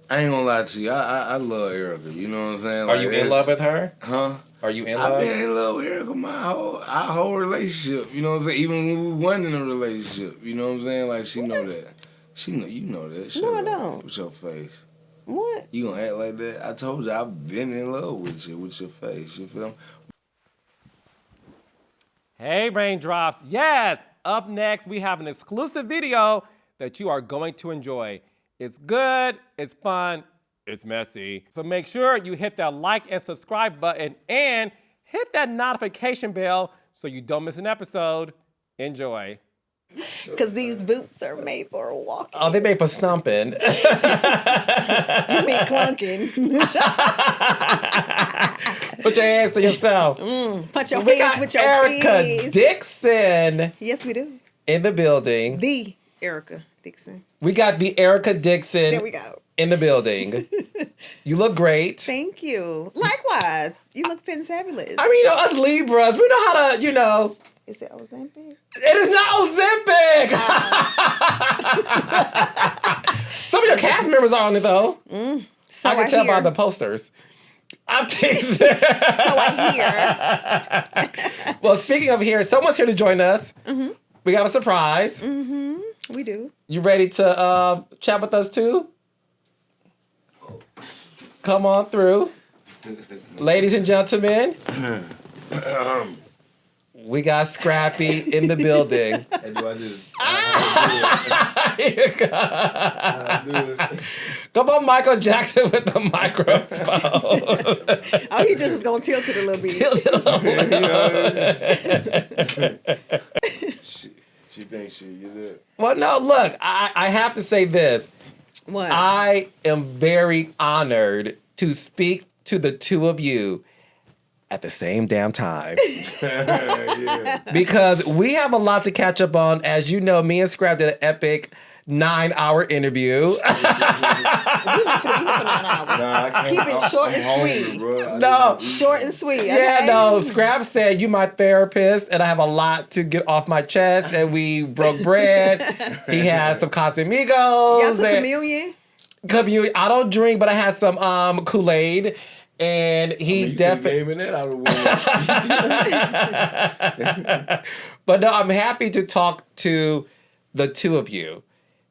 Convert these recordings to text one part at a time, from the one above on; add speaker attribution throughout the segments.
Speaker 1: I ain't gonna lie to you. I love Erica. You know what I'm saying?
Speaker 2: Are you in love with her?
Speaker 1: Huh?
Speaker 2: Are you in love?
Speaker 1: I've been in love with Erica our whole relationship. You know what I'm saying? Even when we weren't in a relationship. You know what I'm saying? Like she know that. She know you know that. Shut
Speaker 3: No, I
Speaker 1: up
Speaker 3: don't.
Speaker 1: with your face.
Speaker 3: What?
Speaker 1: You gonna act like that? I told you I've been in love with you with your face. You feel me?
Speaker 2: Hey, Raindrops. Yes, up next, we have an exclusive video that you are going to enjoy. It's good, it's fun, it's messy. So make sure you hit that like and subscribe button and hit that notification bell so you don't miss an episode. Enjoy.
Speaker 3: Because these boots are made for walking.
Speaker 2: Oh, they made for stomping.
Speaker 3: You mean clunking.
Speaker 2: Put your hands to yourself.
Speaker 3: Punch your
Speaker 2: We
Speaker 3: hands
Speaker 2: got
Speaker 3: with your
Speaker 2: Erica
Speaker 3: feet.
Speaker 2: Dixon
Speaker 3: Yes, we do.
Speaker 2: in the building.
Speaker 3: The Erica Dixon.
Speaker 2: We got the Erica Dixon
Speaker 3: There we go.
Speaker 2: in the building. You look great.
Speaker 3: Thank you. Likewise. You look fantabulous.
Speaker 2: I mean, you know, us Libras, we know how to, you know.
Speaker 3: Is it Ozempic?
Speaker 2: It is not Ozempic! Some of your cast members are on it, though.
Speaker 3: So
Speaker 2: I can tell
Speaker 3: hear.
Speaker 2: by the posters. I'm teasing.
Speaker 3: So I hear.
Speaker 2: Well, speaking of here, someone's here to join us. We got a surprise.
Speaker 3: We do.
Speaker 2: You ready to chat with us, too? Come on through. Ladies and gentlemen. We got Scrappy in the building.
Speaker 1: Hey, do I just?
Speaker 2: Come on, Michael Jackson with the microphone.
Speaker 3: Oh, he just was going to tilt it a little bit.
Speaker 1: She thinks she you did.
Speaker 2: Well, no, look, I have to say this.
Speaker 3: What?
Speaker 2: I am very honored to speak to the two of you at the same damn time.
Speaker 1: Yeah.
Speaker 2: Because we have a lot to catch up on. As you know, me and Scrap did an epic 9-hour interview.
Speaker 3: We're not going to be here for 9 hours.
Speaker 1: Nah, I can't.
Speaker 3: Keep it short
Speaker 1: I'm
Speaker 3: and
Speaker 1: hungry,
Speaker 3: sweet.
Speaker 1: bro.
Speaker 2: No.
Speaker 3: Short and sweet.
Speaker 2: Yeah,
Speaker 3: Okay?
Speaker 2: no, Scrap said, you my therapist, and I have a lot to get off my chest, and we broke bread. He had some Casamigos.
Speaker 3: Y'all some
Speaker 2: and-
Speaker 3: communion?
Speaker 2: I don't drink, but I had some Kool-Aid. And he definitely. But no, I'm happy to talk to the two of you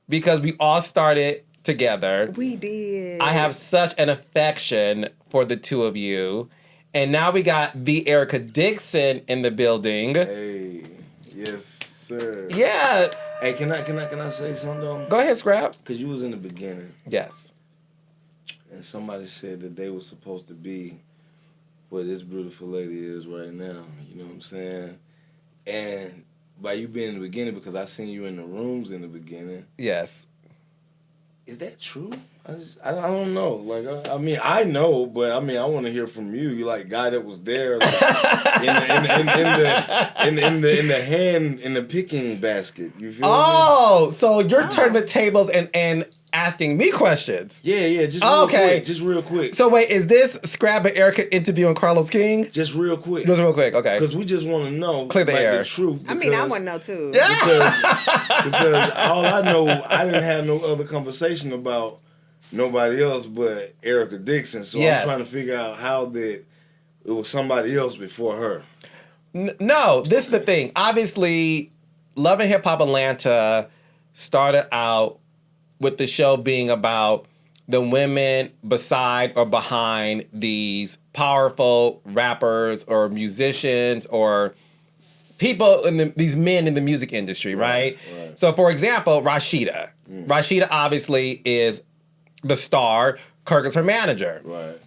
Speaker 2: because we all started together.
Speaker 3: We did.
Speaker 2: I have such an affection for the two of you. And now we got the Erica Dixon in the building.
Speaker 1: Hey, yes, sir.
Speaker 2: Yeah.
Speaker 1: Hey, can I say something though?
Speaker 2: Go ahead, Scrap.
Speaker 1: Cause you was in the beginning.
Speaker 2: Yes.
Speaker 1: And somebody said that they were supposed to be where this beautiful lady is right now. You know what I'm saying? And by you being in the beginning, because I seen you in the rooms in the beginning.
Speaker 2: Yes.
Speaker 1: Is that true? I don't know. Like I mean I know, but I mean I want to hear from you. You like guy that was there, like, in the picking basket. You feel me?
Speaker 2: Oh, so you're turning the tables and asking me questions.
Speaker 1: Yeah, just real quick.
Speaker 2: So wait, is this Scrap and Erica interviewing Carlos King?
Speaker 1: Just real quick.
Speaker 2: Just real quick, okay.
Speaker 1: Because we just want to know
Speaker 2: Clear the air.
Speaker 1: the truth.
Speaker 3: I mean, I want to know too.
Speaker 1: Because all I know, I didn't have no other conversation about nobody else but Erica Dixon. So
Speaker 2: Yes.
Speaker 1: I'm trying to figure out how that it was somebody else before her.
Speaker 2: No, this is the thing. Obviously, Love and Hip Hop Atlanta started out with the show being about the women beside or behind these powerful rappers or musicians or people these men in the music industry, right? So, for example, Rashida. Rashida obviously is the star. Kirk is her manager.
Speaker 1: Right.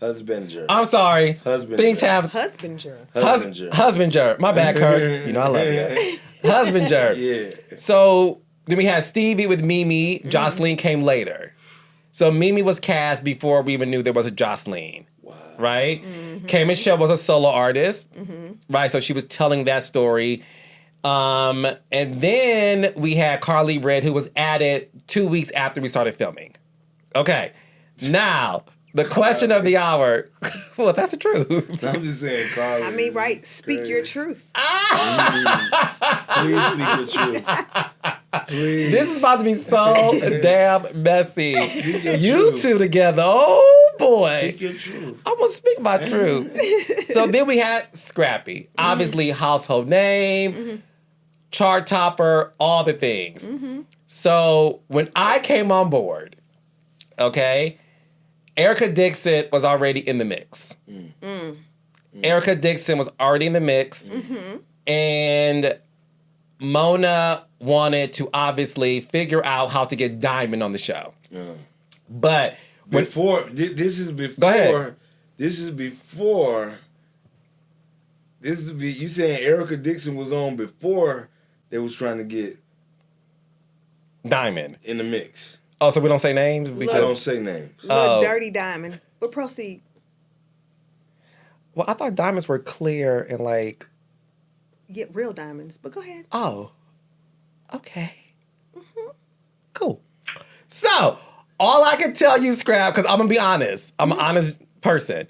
Speaker 1: Husbander.
Speaker 2: I'm sorry.
Speaker 1: Husbander.
Speaker 2: Things have Husbander. My bad, Kirk. You know I love you. Husbander.
Speaker 1: Yeah.
Speaker 2: So then we had Stevie with Mimi. Jocelyn came later. So Mimi was cast before we even knew there was a Jocelyn.
Speaker 1: Wow.
Speaker 2: Right? K Michelle was a solo artist. Right? So she was telling that story. And then we had Carly Red, who was added 2 weeks after we started filming. Okay. Now, the question of the hour. Well, that's the truth.
Speaker 1: I'm just saying, Carly.
Speaker 3: I mean, right? Speak your truth.
Speaker 1: Please speak your truth. Please.
Speaker 2: This is about to be so damn messy.
Speaker 1: your
Speaker 2: You
Speaker 1: truth.
Speaker 2: two together. Oh boy.
Speaker 1: Speak your truth.
Speaker 2: I'm gonna speak my truth. So then we had Scrappy. Obviously, household name, chart topper, all the things. So when I came on board, okay, Erica Dixon was already in the mix. Erica Dixon was already in the mix. And Mona wanted to obviously figure out how to get Diamond on the show. But
Speaker 1: Before this is before.
Speaker 2: Go ahead.
Speaker 1: This is before. You saying Erica Dixon was on before they was trying to get
Speaker 2: Diamond.
Speaker 1: in the mix.
Speaker 2: Oh, so we don't say names?
Speaker 1: I don't say names.
Speaker 3: Little dirty Diamond. But proceed.
Speaker 2: Well, I thought diamonds were clear and like...
Speaker 3: Get real diamonds. But go ahead.
Speaker 2: Oh. Okay. Cool. So, all I can tell you, Scrap, because I'm going to be honest. I'm an honest person.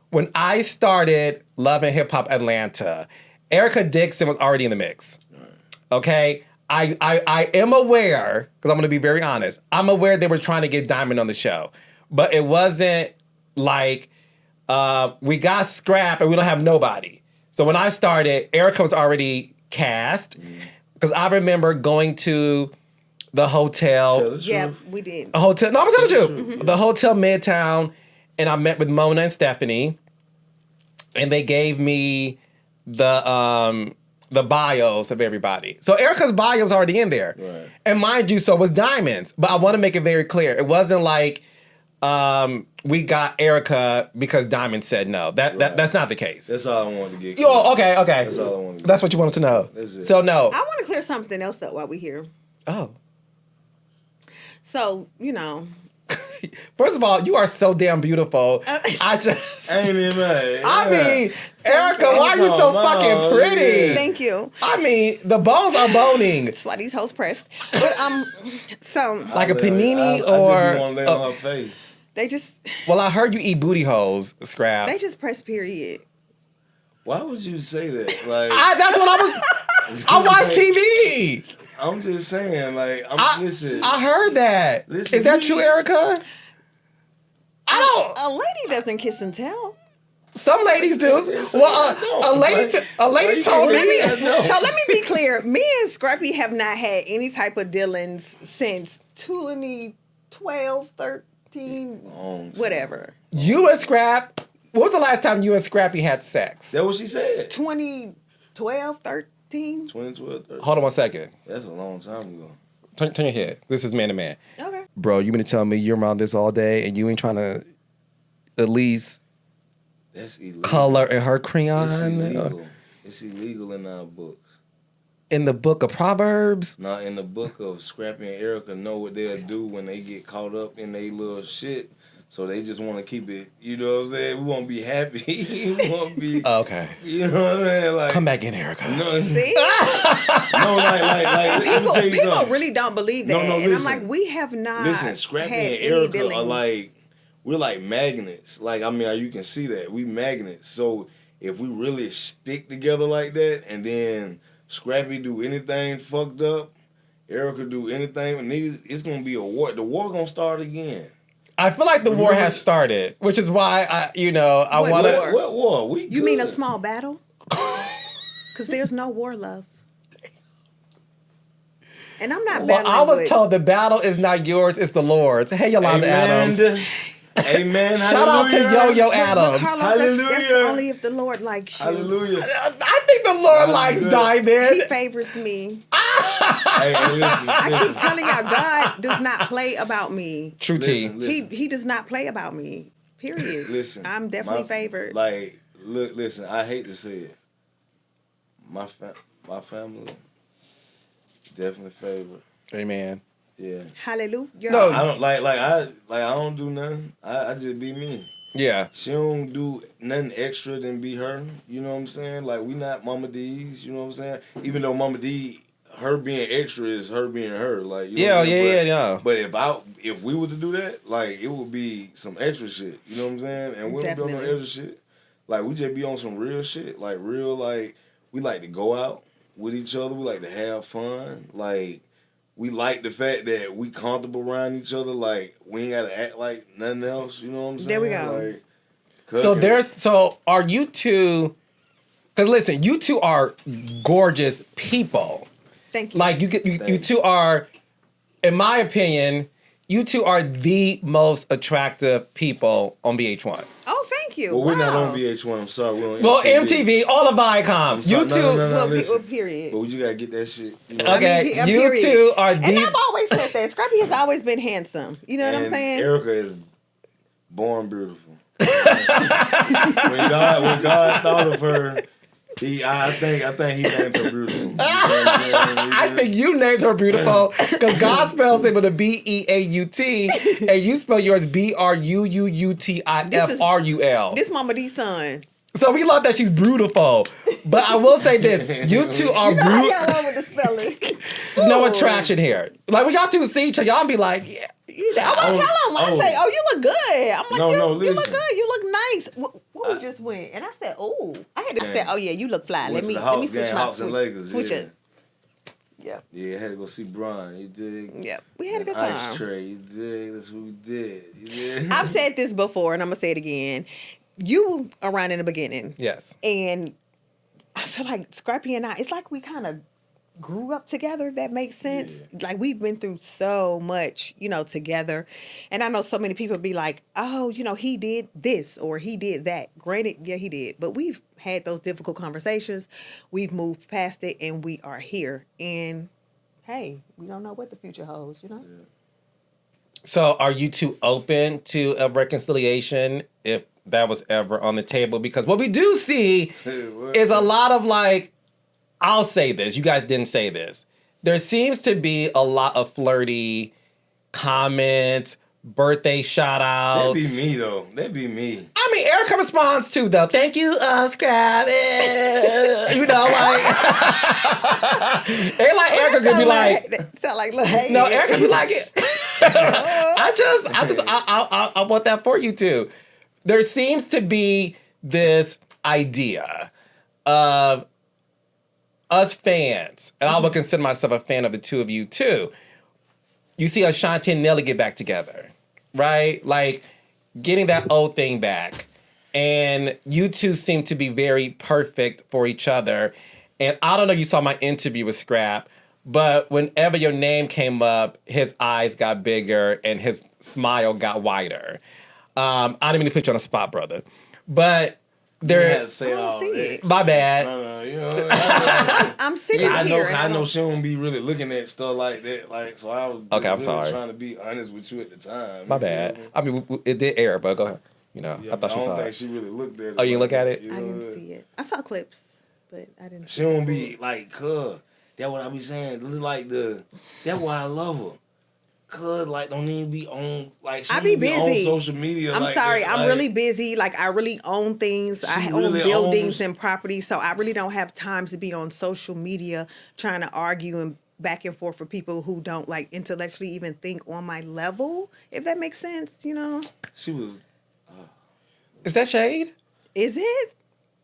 Speaker 2: When I started Love and Hip Hop Atlanta, Erica Dixon was already in the mix. Okay? I am aware, because I'm going to be very honest, I'm aware they were trying to get Diamond on the show. But it wasn't like we got Scrap and we don't have nobody. So when I started, Erica was already cast. Because I remember going to the hotel.
Speaker 3: Yeah, we did.
Speaker 2: A hotel. No, I'm telling you. The Hotel Midtown. And I met with Mona and Stephanie. And they gave me the bios of everybody. So Erica's bio was already in there.
Speaker 1: Right.
Speaker 2: And mind you, so was Diamond's. But I want to make it very clear. It wasn't like we got Erica because Diamond said no. That's not the case.
Speaker 1: That's all I wanted to get.
Speaker 2: Yo, okay.
Speaker 1: That's all I wanted to get.
Speaker 2: That's what you wanted to know.
Speaker 1: That's it.
Speaker 2: So no.
Speaker 3: I want to clear something else up while we're here.
Speaker 2: Oh.
Speaker 3: So, you know.
Speaker 2: First of all, you are so damn beautiful. I just...
Speaker 1: Ain't even mad.
Speaker 2: I mean, Erica, why are you so fucking pretty?
Speaker 3: Thank you.
Speaker 2: I mean, the bones are boning.
Speaker 3: That's why these hoes pressed. But, so...
Speaker 2: Like a panini
Speaker 1: I just
Speaker 2: or...
Speaker 1: want to lay on her face.
Speaker 3: They just...
Speaker 2: Well, I heard you eat booty holes, Scrap.
Speaker 3: They just press period.
Speaker 1: Why would you say that? Like,
Speaker 2: That's what I was... I watch TV.
Speaker 1: I'm just saying, like, listen.
Speaker 2: I heard that.
Speaker 1: Listen,
Speaker 2: Is that true, Erica? I don't...
Speaker 3: A lady doesn't kiss and tell.
Speaker 2: Some ladies do. Well, a lady told me...
Speaker 3: So let me be clear. Me and Scrappy have not had any type of dealings since 2012, 13, whatever.
Speaker 2: You and Scrap... When was the last time you and Scrappy had sex?
Speaker 1: That's what she said.
Speaker 3: 2012, 13.
Speaker 1: 2012, 13.
Speaker 2: Hold on 1 second.
Speaker 1: That's a long time ago.
Speaker 2: Turn your head. This is man to man.
Speaker 3: Okay.
Speaker 2: Bro, you mean to tell me you're around this all day and you ain't trying to at least
Speaker 1: That's illegal.
Speaker 2: color in her
Speaker 1: It's
Speaker 2: crayon?
Speaker 1: illegal. It's illegal in our books.
Speaker 2: In the book of Proverbs?
Speaker 1: Not in the book of Scrappy and Erica know what they'll do when they get caught up in their little shit. So they just want to keep it, you know what I'm saying? We won't be happy. We won't be,
Speaker 2: Okay.
Speaker 1: you know what I'm saying? Like,
Speaker 2: Come back in, Erica.
Speaker 1: no,
Speaker 3: See?
Speaker 1: no, let me tell you
Speaker 3: People
Speaker 1: something.
Speaker 3: really don't believe that.
Speaker 1: No,
Speaker 3: and
Speaker 1: listen.
Speaker 3: I'm like, we have not.
Speaker 1: Listen, Scrappy
Speaker 3: had
Speaker 1: and
Speaker 3: any
Speaker 1: Erica
Speaker 3: dealings.
Speaker 1: are like, we're like magnets. Like, I mean, you can see that. We magnets. So if we really stick together like that, and then Scrappy do anything fucked up, Erica do anything, and it's going to be a war. The war going to start again.
Speaker 2: I feel like the war has started, which is why I
Speaker 3: What
Speaker 2: want to...
Speaker 3: war?
Speaker 1: What war?
Speaker 3: You mean a small battle? Because there's no war, love. And I'm not
Speaker 2: Well,
Speaker 3: battling
Speaker 2: I was
Speaker 3: with-
Speaker 2: told the battle is not yours, it's the Lord's. Hey, Yolanda Adams.
Speaker 1: Amen.
Speaker 2: Shout out to Yo-Yo
Speaker 3: But
Speaker 2: Adams.
Speaker 3: Carlos,
Speaker 1: Hallelujah.
Speaker 3: that's only if the Lord likes you.
Speaker 1: Hallelujah.
Speaker 2: I think the Lord likes
Speaker 1: good.
Speaker 2: Diamond.
Speaker 3: He favors me.
Speaker 1: Hey, listen.
Speaker 3: I keep telling y'all, God does not play about me.
Speaker 2: True T.
Speaker 1: Listen.
Speaker 3: He does not play about me. Period.
Speaker 1: Listen.
Speaker 3: I'm definitely favored.
Speaker 1: Like, look, listen, I hate to say it. My family definitely favored.
Speaker 2: Amen.
Speaker 1: Yeah.
Speaker 3: Hallelujah.
Speaker 2: No.
Speaker 1: I don't I don't do nothing. I just be me.
Speaker 2: Yeah.
Speaker 1: She don't do nothing extra than be her. You know what I'm saying? Like, we not Mama D's, you know what I'm saying? Even though Mama D, her being extra is her being her. Like, you know what I'm saying?
Speaker 2: Yeah.
Speaker 1: But if we were to do that, like, it would be some extra shit. You know what I'm saying? And we don't do no
Speaker 3: Definitely.
Speaker 1: extra shit. Like, we just be on some real shit. Like, real, like, we like to go out with each other. We like to have fun. Like, we like the fact that we comfortable around each other. Like, we ain't got to act like nothing else. You know what I'm saying?
Speaker 3: There we go.
Speaker 1: Like,
Speaker 2: so are you two, because listen, you two are gorgeous people.
Speaker 3: Thank you.
Speaker 2: Like, you two are, in my opinion, you two are the most attractive people on VH1.
Speaker 3: Oh, thank you.
Speaker 1: Well, we're not on VH1. I'm sorry. We're on
Speaker 2: Well, MTV, all of Viacom. You two.
Speaker 1: Listen.
Speaker 3: Period.
Speaker 1: But you gotta get that shit. You know?
Speaker 2: Okay,
Speaker 3: I mean,
Speaker 2: you
Speaker 3: period.
Speaker 2: two are the.
Speaker 3: And I've always said that. Scrappy has always been handsome. You know what I'm saying?
Speaker 1: Erica is born beautiful. when God thought of her, I think he named her beautiful.
Speaker 2: I think you named her beautiful because God spells it with a B-E-A-U-T, and you spell yours B-R-U-U-U-T-I-F-R-U-L.
Speaker 3: This Mama D's son.
Speaker 2: So we love that she's beautiful. But I will say this, you two are
Speaker 3: beautiful. Y'all over the spelling.
Speaker 2: There's no attraction here. Like when y'all two see each other, y'all be like, yeah.
Speaker 3: I'm gonna tell him. I say, "Oh, you look good." I'm like,
Speaker 1: you
Speaker 3: look good. You look nice." What we just went, and I said, "Oh," I said, "Oh yeah, you look fly." Let me switch my switch it. Yeah.
Speaker 1: Yeah, I had to go see Brian. You dig?
Speaker 3: Yeah, we had a good time.
Speaker 1: Ice tray. You dig? That's what we did. You dig?
Speaker 3: I've said this before, and I'm gonna say it again. You around in the beginning,
Speaker 2: yes,
Speaker 3: and I feel like Scrappy and I. It's like we kind of grew up together, if that makes sense. Yeah. Like we've been through so much, together. And I know so many people be like, oh, he did this or he did that. Granted, yeah, he did. But we've had those difficult conversations. We've moved past it and we are here. And hey, we don't know what the future holds,
Speaker 1: Yeah.
Speaker 2: So are you two open to a reconciliation if that was ever on the table? Because what we do see is a lot of like, I'll say this. You guys didn't say this. There seems to be a lot of flirty comments, birthday shout-outs.
Speaker 1: That'd be me, though. That'd be me.
Speaker 2: I mean, Erica responds too, though. Thank you, Scrappy. Ain't like Erica could be like...
Speaker 3: Sound like, look, hey.
Speaker 2: No, Erica be like it. I want that for you, too. There seems to be this idea of us fans, and I would consider myself a fan of the two of you too. You see Ashanti and Nelly get back together, right? Like getting that old thing back. And you two seem to be very perfect for each other. And I don't know if you saw my interview with Scrap, but whenever your name came up, his eyes got bigger and his smile got wider. I didn't mean to put you on the spot, brother. But there, my bad.
Speaker 3: I'm sitting here.
Speaker 1: I know she don't be really looking at stuff like that. Like, so I was
Speaker 2: I'm sorry.
Speaker 1: trying to be honest with you at the time.
Speaker 2: My bad. I mean, it did air, but go ahead. I thought she saw it.
Speaker 1: I don't think she really looked at it.
Speaker 2: Oh, you look at it?
Speaker 3: I didn't see it. I saw clips, but I didn't.
Speaker 1: She don't be like, that's what I be saying. Look like that's why I love her. Like, don't even be on, like, she
Speaker 3: I be busy
Speaker 1: on social media.
Speaker 3: I'm sorry, I'm really busy. Like, I really own things. I own buildings and properties, so I really don't have time to be on social media trying to argue and back and forth for people who don't, like, intellectually even think on my level, if that makes sense,
Speaker 1: She was...
Speaker 2: Is that shade?
Speaker 3: Is it?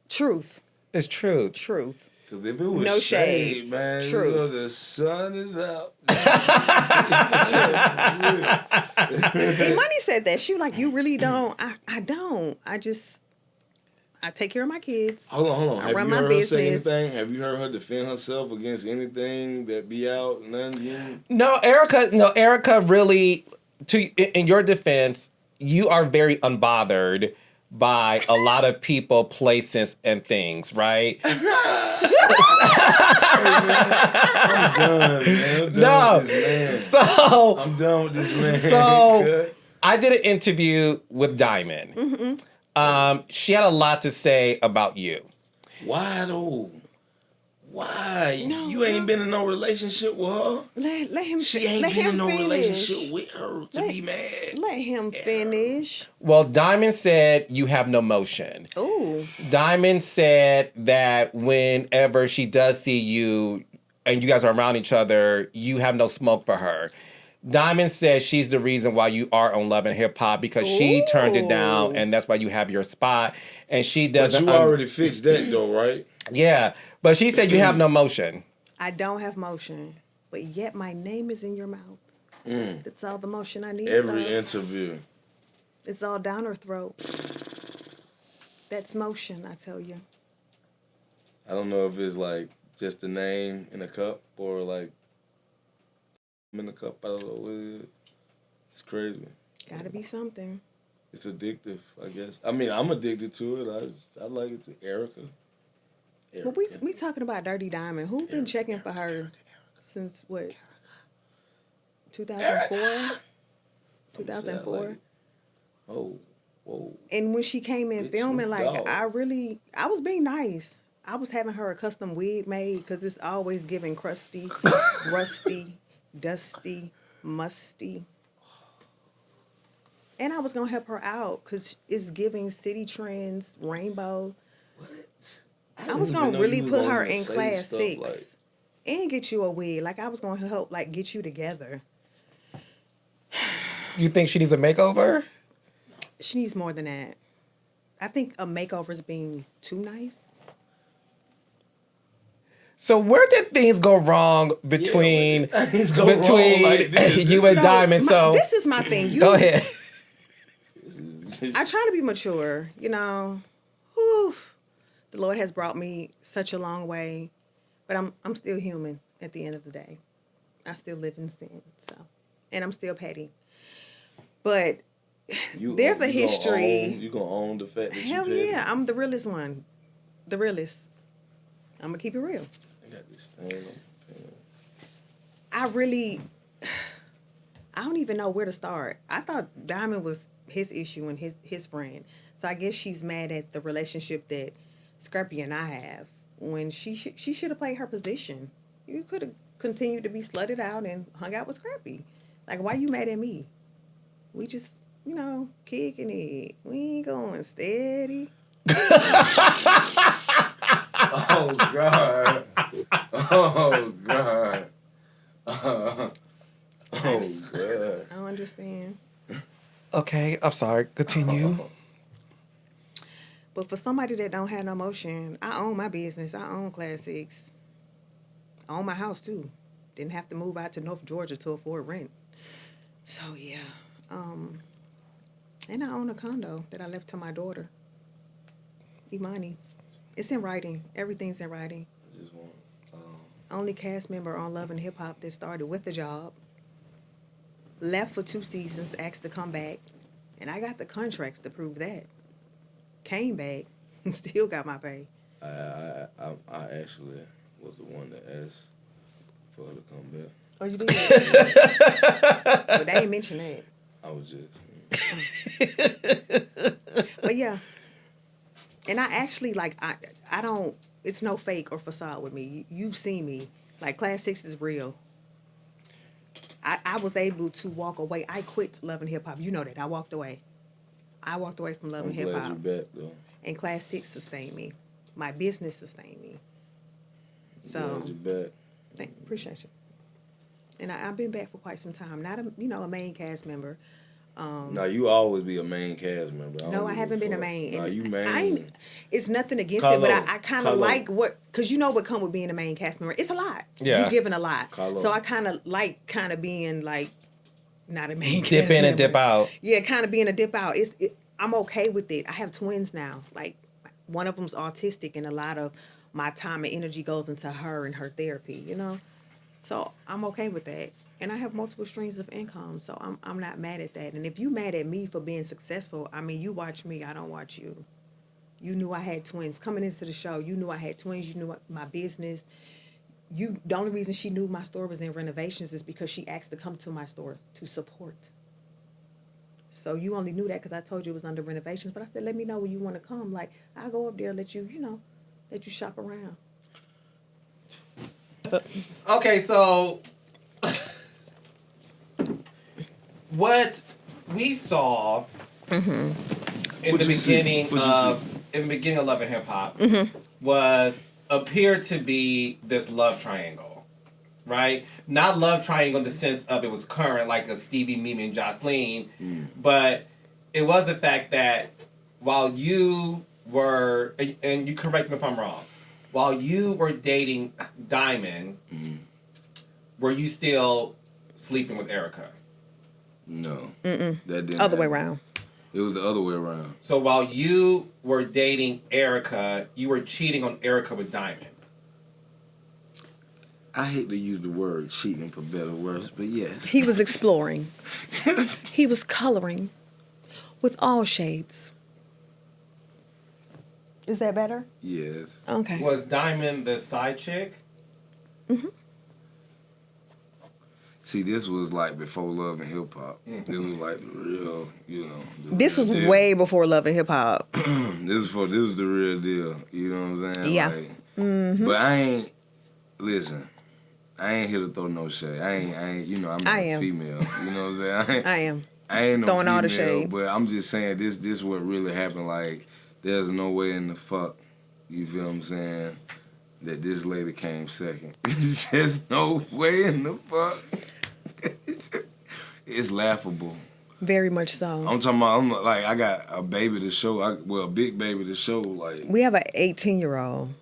Speaker 3: Truth.
Speaker 2: It's truth.
Speaker 3: Truth.
Speaker 1: Because if it was
Speaker 3: no shade,
Speaker 1: man,
Speaker 3: true.
Speaker 1: The sun is out.
Speaker 3: Imani said that. She was like, you really don't. I don't. I take care of my kids.
Speaker 1: Hold on.
Speaker 3: I
Speaker 1: Have
Speaker 3: run
Speaker 1: you
Speaker 3: my
Speaker 1: heard
Speaker 3: business.
Speaker 1: her say anything? Have you heard her defend herself against anything that be out? None?
Speaker 2: No, Erica really, in your defense, you are very unbothered by a lot of people, places, and things, right?
Speaker 1: I'm done, man. I'm done with this man.
Speaker 2: So I did an interview with Diamond.
Speaker 3: Mm-hmm.
Speaker 2: She had a lot to say about you.
Speaker 1: Why though? Why?
Speaker 3: No,
Speaker 1: you ain't been in no relationship with her?
Speaker 3: Let him
Speaker 1: She ain't been in no relationship with her to be mad.
Speaker 3: Let him finish.
Speaker 2: Well, Diamond said you have no motion.
Speaker 3: Ooh.
Speaker 2: Diamond said that whenever she does see you and you guys are around each other, you have no smoke for her. Diamond says she's the reason why you are on Love and Hip Hop because she turned it down and that's why you have your spot. And she doesn't...
Speaker 1: But you already fixed that though, right?
Speaker 2: Yeah. But she said you have no motion.
Speaker 3: I don't have motion. but yet my name is in your mouth. That's all the motion I need.
Speaker 1: Every
Speaker 3: love.
Speaker 1: interview.
Speaker 3: It's all down her throat. That's motion, I tell you.
Speaker 1: I don't know if it's like just the name in a cup or like in a cup. I don't know what it is. It's crazy.
Speaker 3: Gotta be something.
Speaker 1: It's addictive, I guess. I mean, I'm addicted to it. I like it too. Erica.
Speaker 3: But we talking about Dirty Diamond. Who been checking for her since what? 2004? 2004?
Speaker 1: Oh, whoa.
Speaker 3: And when she came in filming, like,
Speaker 1: dog.
Speaker 3: I was being nice. I was having her a custom wig made because it's always giving crusty, rusty, dusty, musty. And I was going to help her out because it's giving city trends, rainbow.
Speaker 1: What?
Speaker 3: I was going to really put her in class 6 and get you a wig. Like, I was going to help, like, get you together.
Speaker 2: You think she needs a makeover?
Speaker 3: She needs more than that. I think a makeover is being too nice.
Speaker 2: So where did things go wrong between you and Diamond? So
Speaker 3: this is my thing.
Speaker 2: Go ahead.
Speaker 3: I try to be mature, you know. Whew. The Lord has brought me such a long way, but I'm still human at the end of the day. I still live in sin, and I'm still petty. But there's a history.
Speaker 1: You gonna own the fact that
Speaker 3: hell
Speaker 1: you petty?
Speaker 3: yeah, I'm the realest one, the realest. I'm gonna keep it real.
Speaker 1: I got this thing
Speaker 3: I don't even know where to start. I thought Diamond was his issue and his friend. So I guess she's mad at the relationship that Scrappy and I have when she should have played her position. You could have continued to be slutted out and hung out with Scrappy. Like, why you mad at me? We just, you know, kicking it. We ain't going steady.
Speaker 1: Oh, God. Oh, God. Oh, God.
Speaker 3: I don't understand.
Speaker 2: Okay, I'm sorry. Continue.
Speaker 3: But for somebody that don't have no motion, I own my business. I own Class 6. I own my house, too. Didn't have to move out to North Georgia to afford rent. So, yeah. And I own a condo that I left to my daughter, Imani. It's in writing. Everything's in writing.
Speaker 1: I just want,
Speaker 3: Only cast member on Love and Hip Hop that started with a job. Left for 2 seasons, asked to come back. And I got the contracts to prove that. Came back, still got my pay.
Speaker 1: I actually was the one that asked for her to come back.
Speaker 3: Oh, you did? But they ain't mention that.
Speaker 1: I was just...
Speaker 3: But yeah. And I actually, like, I don't, it's no fake or facade with me. You've seen me. Like, Class 6 is real. I was able to walk away. I quit Love and Hip Hop. You know that. I walked away. I walked away from Love and Hip Hop.
Speaker 1: I'm glad you're back, though.
Speaker 3: And Class 6 sustained me. My business sustained me. So,
Speaker 1: glad you're back.
Speaker 3: Appreciate you. And I've been back for quite some time. Not a main cast member.
Speaker 1: No, you always be a main cast member.
Speaker 3: I haven't been a main.
Speaker 1: No, you main.
Speaker 3: It's nothing against it, but I kind of like because you know what come with being a main cast member. It's a lot.
Speaker 2: Yeah.
Speaker 3: You're giving a lot.
Speaker 1: Carlo.
Speaker 3: So I kind of being like not a main cast
Speaker 2: Dip in
Speaker 3: member.
Speaker 2: and dip out.
Speaker 3: Yeah, kind of being a dip out. I'm okay with it. I have twins now. Like, one of them's autistic, and a lot of my time and energy goes into her and her therapy, you know? So I'm okay with that. And I have multiple streams of income, so I'm not mad at that. And if you mad at me for being successful, I mean, you watch me, I don't watch you. You knew I had twins. Coming into the show, you knew I had twins. You knew my business. The only reason she knew my store was in renovations is because she asked to come to my store to support. So you only knew that because I told you it was under renovations. But I said, let me know when you want to come. Like, I'll go up there, let you shop around.
Speaker 2: Okay, so what we saw in the beginning of Love and Hip Hop was appeared to be this love triangle, right? Not love triangle in the sense of it was current, like a Stevie, Mimi, and Jocelyn, but it was the fact that while you were, and you correct me if I'm wrong, while you were dating Diamond, were you still sleeping with Erica?
Speaker 1: No. That didn't
Speaker 3: Other way
Speaker 1: happen.
Speaker 3: around.
Speaker 1: It was the other way around.
Speaker 2: So while you were dating Erica, you were cheating on Erica with Diamond.
Speaker 1: I hate to use the word cheating for better words, but yes.
Speaker 3: He was exploring. He was coloring with all shades. Is that better?
Speaker 1: Yes.
Speaker 3: Okay.
Speaker 2: Was Diamond the side chick?
Speaker 1: See, this was like before Love and Hip Hop. It was like the real,
Speaker 3: This was
Speaker 1: deal.
Speaker 3: way before Love and Hip Hop.
Speaker 1: This was the real deal. You know what I'm saying?
Speaker 3: Yeah.
Speaker 1: Like, but I ain't here to throw no shade. I ain't. I'm not a female. You know what I'm saying?
Speaker 3: I am.
Speaker 1: I ain't no
Speaker 3: Throwing
Speaker 1: female,
Speaker 3: all the shade.
Speaker 1: but I'm just saying this what really happened. Like, there's no way in the fuck, you feel what I'm saying, that this lady came second. It's just no way in the fuck. It's laughable.
Speaker 3: Very much so.
Speaker 1: I'm talking about, I got a baby to show. A big baby to show. Like,
Speaker 3: We have an 18-year-old.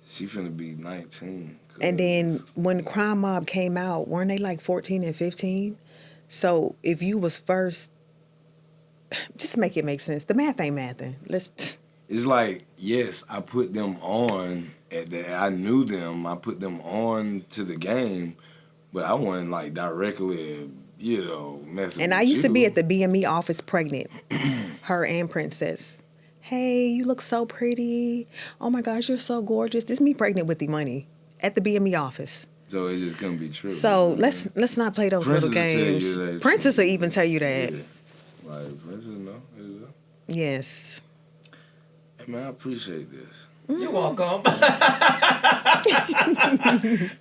Speaker 1: she finna be 19.
Speaker 3: And then when Crime Mob came out, weren't they like 14 and 15? So if you was first, just make it make sense. The math ain't mathing.
Speaker 1: It's like, yes, I put them on. I knew them. I put them on to the game, but I wasn't like directly, messing.
Speaker 3: And I
Speaker 1: with
Speaker 3: used to be
Speaker 1: you.
Speaker 3: at the BME office pregnant, her and Princess. Hey, you look so pretty. Oh my gosh, you're so gorgeous. This me pregnant with the money at the BME office.
Speaker 1: So it just couldn't be true.
Speaker 3: So let's not play those
Speaker 1: Princess
Speaker 3: little
Speaker 1: will tell you
Speaker 3: games.
Speaker 1: that.
Speaker 3: Princess will even tell you that.
Speaker 1: Yeah. Like, Princess, no.
Speaker 3: Yes.
Speaker 1: Hey, man, I appreciate this.
Speaker 2: You're welcome.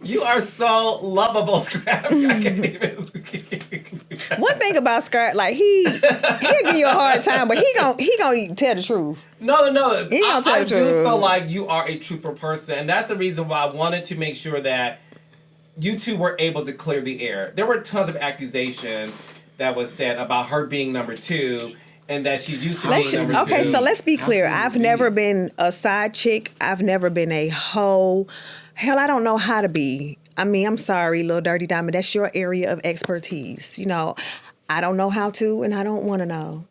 Speaker 2: You are so lovable, Scrappy. I can't even.
Speaker 3: One thing about Scott, like he'll give you a hard time, but he gonna tell the truth.
Speaker 2: No.
Speaker 3: He gonna tell
Speaker 2: I
Speaker 3: the
Speaker 2: do
Speaker 3: truth.
Speaker 2: feel like you are a truthful person, and that's the reason why I wanted to make sure that you two were able to clear the air. There were tons of accusations that was said about her being number two, and that she's used to being number two.
Speaker 3: Okay, so let's be clear.
Speaker 1: How
Speaker 3: I've
Speaker 1: can it
Speaker 3: never
Speaker 1: be?
Speaker 3: been a side chick. I've never been a hoe. Hell, I don't know how to be. I mean, I'm sorry, Lil Dirty Diamond. That's your area of expertise. I don't know how to, and I don't want to know.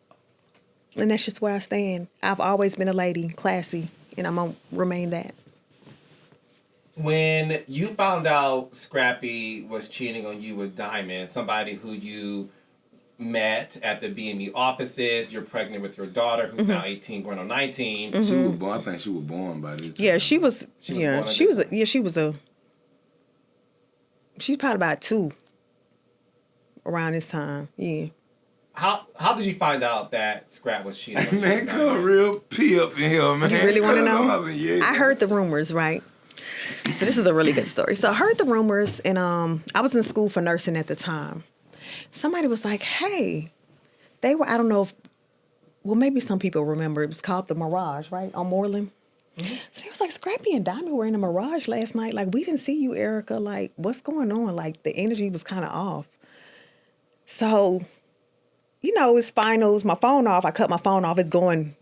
Speaker 3: And that's just where I stand. I've always been a lady, classy, and I'm going to remain that.
Speaker 2: When you found out Scrappy was cheating on you with Diamond, somebody who you met at the BME offices, you're pregnant with your daughter who's now 18 going on 19.
Speaker 1: She was born. I think she was born by this time.
Speaker 3: Yeah, she was.
Speaker 2: She was
Speaker 3: Yeah,
Speaker 2: born at
Speaker 3: she
Speaker 2: this
Speaker 3: was. She was a. She's probably about 2. Around this time, yeah.
Speaker 2: How did you find out that Scrap was cheating on you?
Speaker 1: Man,
Speaker 2: with
Speaker 1: come
Speaker 2: Diamond?
Speaker 1: real pee up in here, man.
Speaker 3: You really want to know?
Speaker 1: Yeah.
Speaker 3: I heard the rumors, right? So this is a really good story. So I heard the rumors, and I was in school for nursing at the time. Somebody was like, "Hey, they were." I don't know if, well, maybe some people remember. It was called the Mirage, right, on Moreland. Mm-hmm. So he was like, "Scrappy and Diamond were in a Mirage last night. Like, we didn't see you, Erica. Like, what's going on? Like, the energy was kind of off." So, it's finals. My phone off. I cut my phone off. It's going,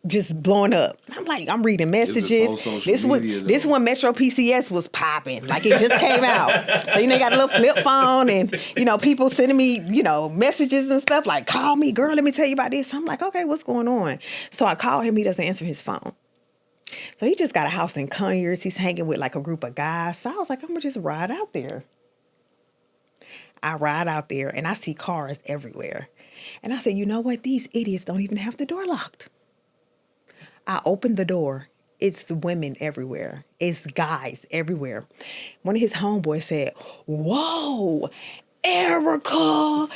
Speaker 3: just blowing up. And I'm like, I'm reading messages. This one Metro PCS was popping. Like, it just came out. So, you got a little flip phone and, people sending me, messages and stuff like, call me, girl, let me tell you about this. I'm like, okay, what's going on? So I call him. He doesn't answer his phone. So he just got a house in Conyers. He's hanging with like a group of guys. So I was like, I'm going to just ride out there. I ride out there and I see cars everywhere. And I said, you know what? These idiots don't even have the door locked. I opened the door. It's women everywhere. It's guys everywhere. One of his homeboys said, whoa, Erica.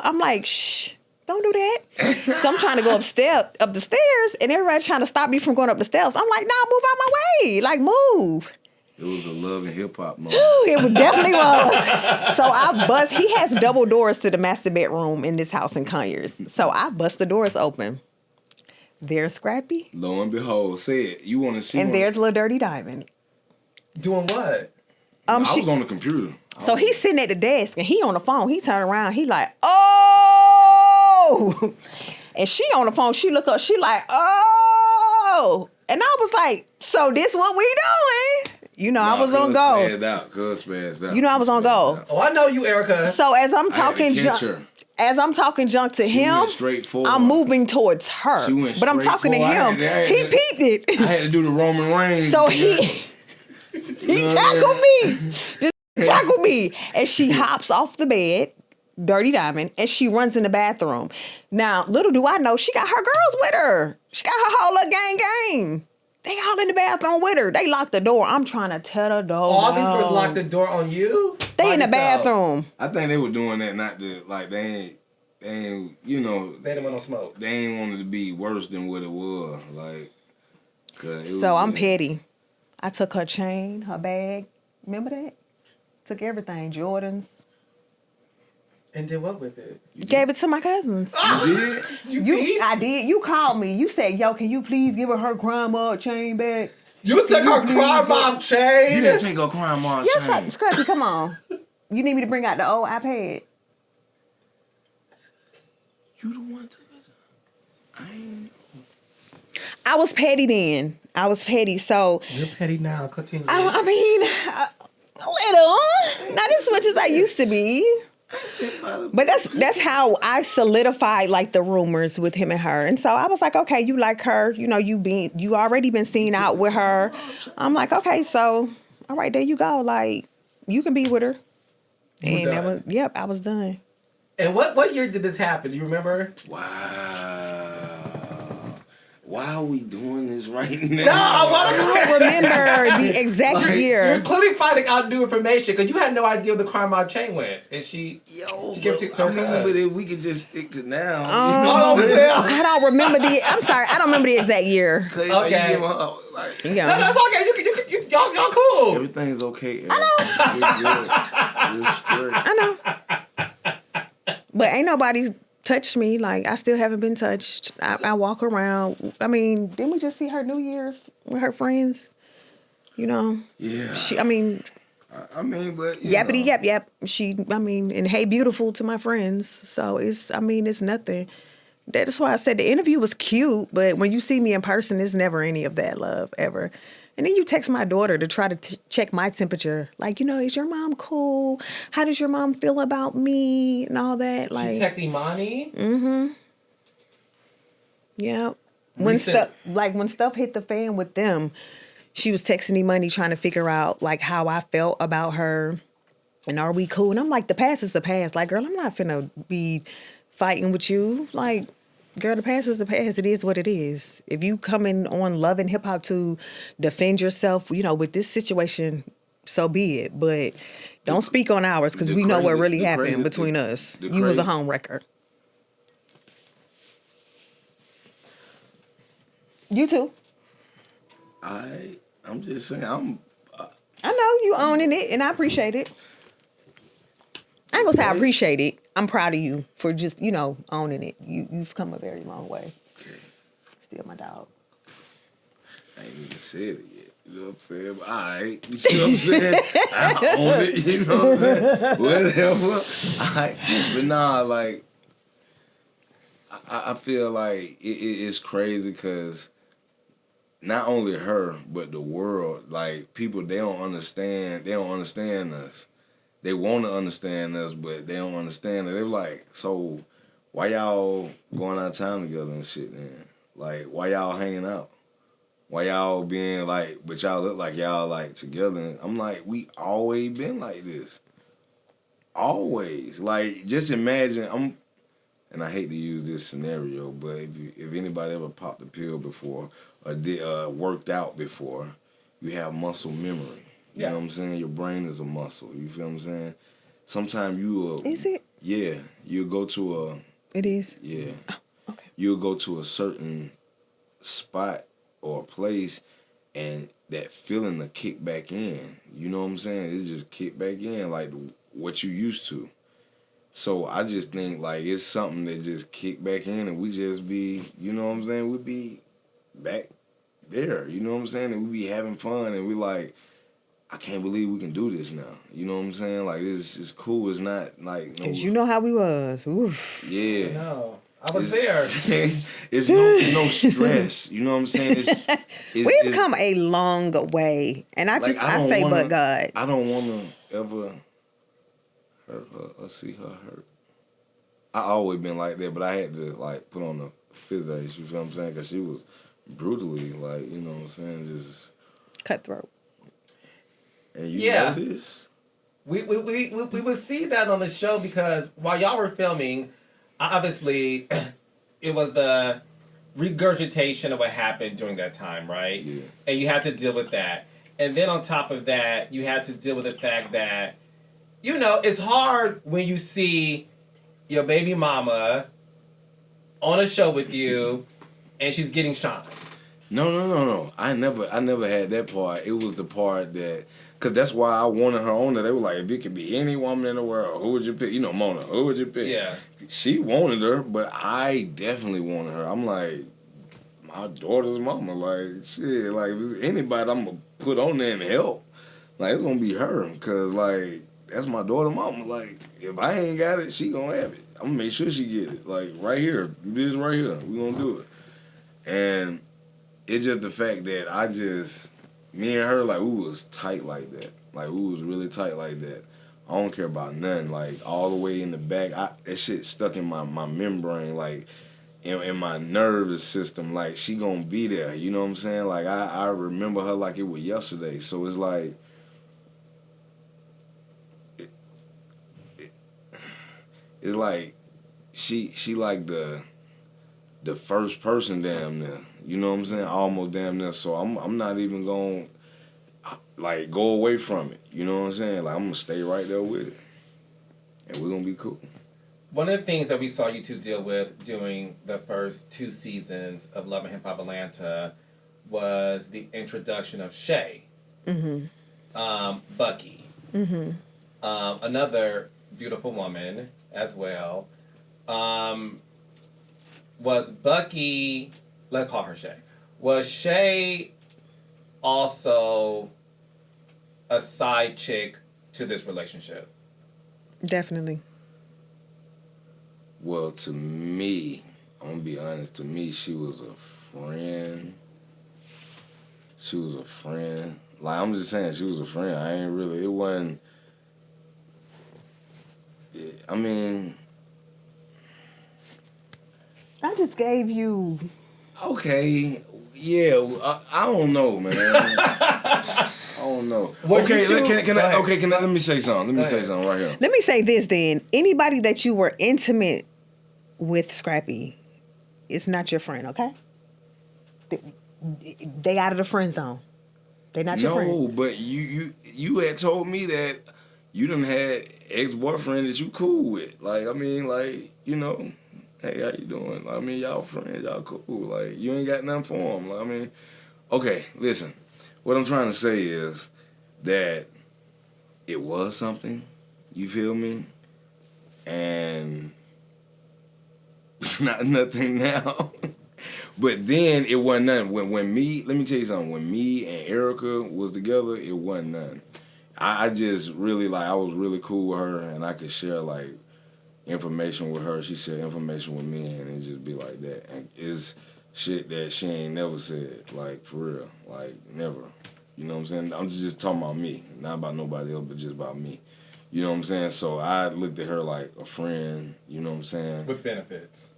Speaker 3: I'm like, shh, don't do that. So I'm trying to go up the stairs, and everybody's trying to stop me from going up the steps. I'm like, nah, move out my way. Like, move.
Speaker 1: It was a Love and Hip Hop moment.
Speaker 3: It definitely was. So he has double doors to the master bedroom in this house in Conyers. So I bust the doors open. There's Scrappy.
Speaker 1: Lo and behold, say it. You want to see
Speaker 3: And there's Lil Dirty Diamond.
Speaker 2: Doing what?
Speaker 1: I was on the computer.
Speaker 3: So he's sitting at the desk and he on the phone. He turned around. He like, oh. And she on the phone. She look up. She like, oh. And I was like, so this what we doing? You know, I was on go.
Speaker 1: Cuz spazzed out.
Speaker 3: You know, I was on go.
Speaker 2: Oh, I know you, Erica.
Speaker 3: So as I'm talking junk to him, I'm moving towards her. But I'm talking to him. He peeped it.
Speaker 1: I had to do the Roman Reigns.
Speaker 3: So he tackled me. This tackled me. And she hops off the bed, Dirty Diamond, and she runs in the bathroom. Now, little do I know, she got her girls with her. She got her whole little gang. They all in the bathroom with her. They locked the door. I'm trying to tell the door.
Speaker 2: All these girls locked the door on you?
Speaker 3: They in the bathroom.
Speaker 1: I think they were doing that not to, like, they ain't, you know.
Speaker 2: They didn't want no smoke.
Speaker 1: They ain't wanted to be worse than what it was. Like,
Speaker 3: so I'm petty. I took her chain, her bag. Remember that? Took everything. Jordans.
Speaker 2: And did what with it?
Speaker 3: Gave it to my cousins.
Speaker 1: You did?
Speaker 3: I did. You called me. You said, yo, can you please give her crime mob chain back?
Speaker 2: You took her crime mob chain?
Speaker 1: You didn't take her crime mob chain.
Speaker 3: Yes, Scrappy, come on. You need me to bring out the old iPad?
Speaker 1: You the one took it?
Speaker 3: I was petty then. So
Speaker 2: you're petty now. Continue.
Speaker 3: I mean, little. Not as much as I used to be. But that's how I solidified like the rumors with him and her. And so I was like, okay, you like her, you know, you already been seen out with her. I'm like, okay, so all right, there you go. Like, you can be with her. And I was done.
Speaker 2: And what year did this happen? Do you remember?
Speaker 1: Wow. Why are we doing this right now?
Speaker 2: No, I
Speaker 3: don't remember the exact year.
Speaker 2: You're clearly finding out new information because you had no idea where the crime mob chain went. And she gave it to her.
Speaker 1: But if we could just stick to now.
Speaker 3: I don't remember I'm sorry, I don't remember the exact year.
Speaker 2: Okay. No, it's okay. Y'all cool.
Speaker 1: Everything's okay.
Speaker 3: I know. I know. But ain't nobody touched me. Like, I still haven't been touched. I walk around. I mean, didn't we just see her New Year's with her friends? You know?
Speaker 1: Yeah.
Speaker 3: But
Speaker 1: but
Speaker 3: yappity yap. And hey beautiful to my friends. So it's nothing. That's why I said the interview was cute, but when you see me in person, it's never any of that love ever. And then you text my daughter to try to check my temperature. Like, you know, is your mom cool? How does your mom feel about me? And all that. Like,
Speaker 2: she text Imani?
Speaker 3: Mm-hmm. Yeah. When stuff hit the fan with them, she was texting Imani trying to figure out, like, how I felt about her. And are we cool? And I'm like, the past is the past. Like, girl, I'm not finna be fighting with you. Like, girl, the past is the past. It is what it is. If you coming on Love and Hip Hop to defend yourself, you know, with this situation, so be it. But don't speak on ours because we know what really happened between us. You was a home wrecker. You too.
Speaker 1: I'm just saying,
Speaker 3: I know you owning it, and I appreciate it. I ain't gonna say I appreciate it. I'm proud of you for just, you know, owning it. You've come a very long way.
Speaker 1: Okay.
Speaker 3: Still my dog.
Speaker 1: I ain't even said it yet. You know what I'm saying? But all right. You see what I'm saying? I own it. You know what I'm saying? Whatever. All right. But nah, like, I feel like it's crazy because not only her, but the world, like, people, they don't understand us. They want to understand us, but they don't understand it. They were like, so why y'all going out of town together and shit, man? Like, why y'all hanging out? Why y'all being like, but y'all look like y'all like together? And I'm like, we always been like this. Always. Like, just imagine, and I hate to use this scenario, but if anybody ever popped a pill before or did worked out before, you have muscle memory. You know what I'm saying? Your brain is a muscle. You feel what I'm saying? Sometimes you will...
Speaker 3: Is it?
Speaker 1: Yeah. You'll go to a...
Speaker 3: It is?
Speaker 1: Yeah.
Speaker 3: Oh, okay.
Speaker 1: You'll go to a certain spot or place and that feeling will kick back in. You know what I'm saying? It just kick back in like what you used to. So I just think like it's something that just kick back in and we just be, you know what I'm saying? We be back there. You know what I'm saying? And we be having fun and we like... I can't believe we can do this now. You know what I'm saying? Like, it's cool. It's not like...
Speaker 3: Because you know how we was. Oof.
Speaker 1: Yeah.
Speaker 2: No. I was there.
Speaker 1: It's no stress. You know what I'm saying?
Speaker 3: We've come a long way, and I say, but God,
Speaker 1: I don't want to ever hurt her or see her hurt. I always been like that, but I had to like put on the phys ace. You feel what I'm saying? Because she was brutally like, you know what I'm saying, just
Speaker 3: cutthroat.
Speaker 1: And you know this.
Speaker 2: We would see that on the show because while y'all were filming, obviously, it was the regurgitation of what happened during that time, right?
Speaker 1: Yeah.
Speaker 2: And you had to deal with that. And then on top of that, you had to deal with the fact that, you know, it's hard when you see your baby mama on a show with you and she's getting shot.
Speaker 1: No. I never had that part. It was the part that, because that's why I wanted her on there. They were like, if it could be any woman in the world, who would you pick? You know, Mona, who would you pick?
Speaker 2: Yeah.
Speaker 1: She wanted her, but I definitely wanted her. I'm like, my daughter's mama. Like, shit, like, if it's anybody I'm going to put on there and help, like, it's going to be her. Because, like, that's my daughter's mama. Like, if I ain't got it, she going to have it. I'm going to make sure she get it. Like, right here. Do this right here. We going to do it. And it's just the fact that me and her, like, we was tight like that. Like, we was really tight like that. I don't care about nothing. Like, all the way in the back, that shit stuck in my membrane, like, in my nervous system. Like, she gonna be there. You know what I'm saying? Like, I remember her like it was yesterday. So it's like, it's like, she like the first person damn near. You know what I'm saying? Almost damn near. So I'm not even going to, like, go away from it. You know what I'm saying? Like, I'm going to stay right there with it. And we're going to be cool.
Speaker 2: One of the things that we saw you two deal with during the first 2 seasons of Love and Hip Hop Atlanta was the introduction of Shay.
Speaker 3: Mm-hmm.
Speaker 2: Bucky.
Speaker 3: Mm-hmm.
Speaker 2: Another beautiful woman as well. Was Bucky, let's call her Shay. Was Shay also a side chick to this relationship?
Speaker 3: Definitely.
Speaker 1: Well, to me, I'm going to be honest, to me, she was a friend. She was a friend. Like, I'm just saying, she was a friend. It wasn't, I mean,
Speaker 3: I just gave you.
Speaker 1: Okay, yeah, I don't know, man. I don't know.
Speaker 2: Well,
Speaker 1: okay, can I? Let me say something. Let me say something right here.
Speaker 3: Let me say this then. Anybody that you were intimate with, Scrappy, it's not your friend, okay? They out of the friend zone. They not your friend.
Speaker 1: No, but you had told me that you done had ex-boyfriend that you cool with. Like, I mean, like, you know, hey, how you doing? I mean, y'all friends, y'all cool. Like, you ain't got nothing for them. Like, I mean, okay, listen. What I'm trying to say is that it was something, you feel me? And it's not nothing now. But then it wasn't nothing. When me, let me tell you something. When me and Erica was together, it wasn't nothing. I just really, like, I was really cool with her, and I could share, like, information with her. She shared information with me, and it just be like that. And it's shit that she ain't never said, like, for real. Like, never. You know what I'm saying? I'm just talking about me. Not about nobody else, but just about me. You know what I'm saying? So I looked at her like a friend, you know what I'm saying?
Speaker 2: With benefits.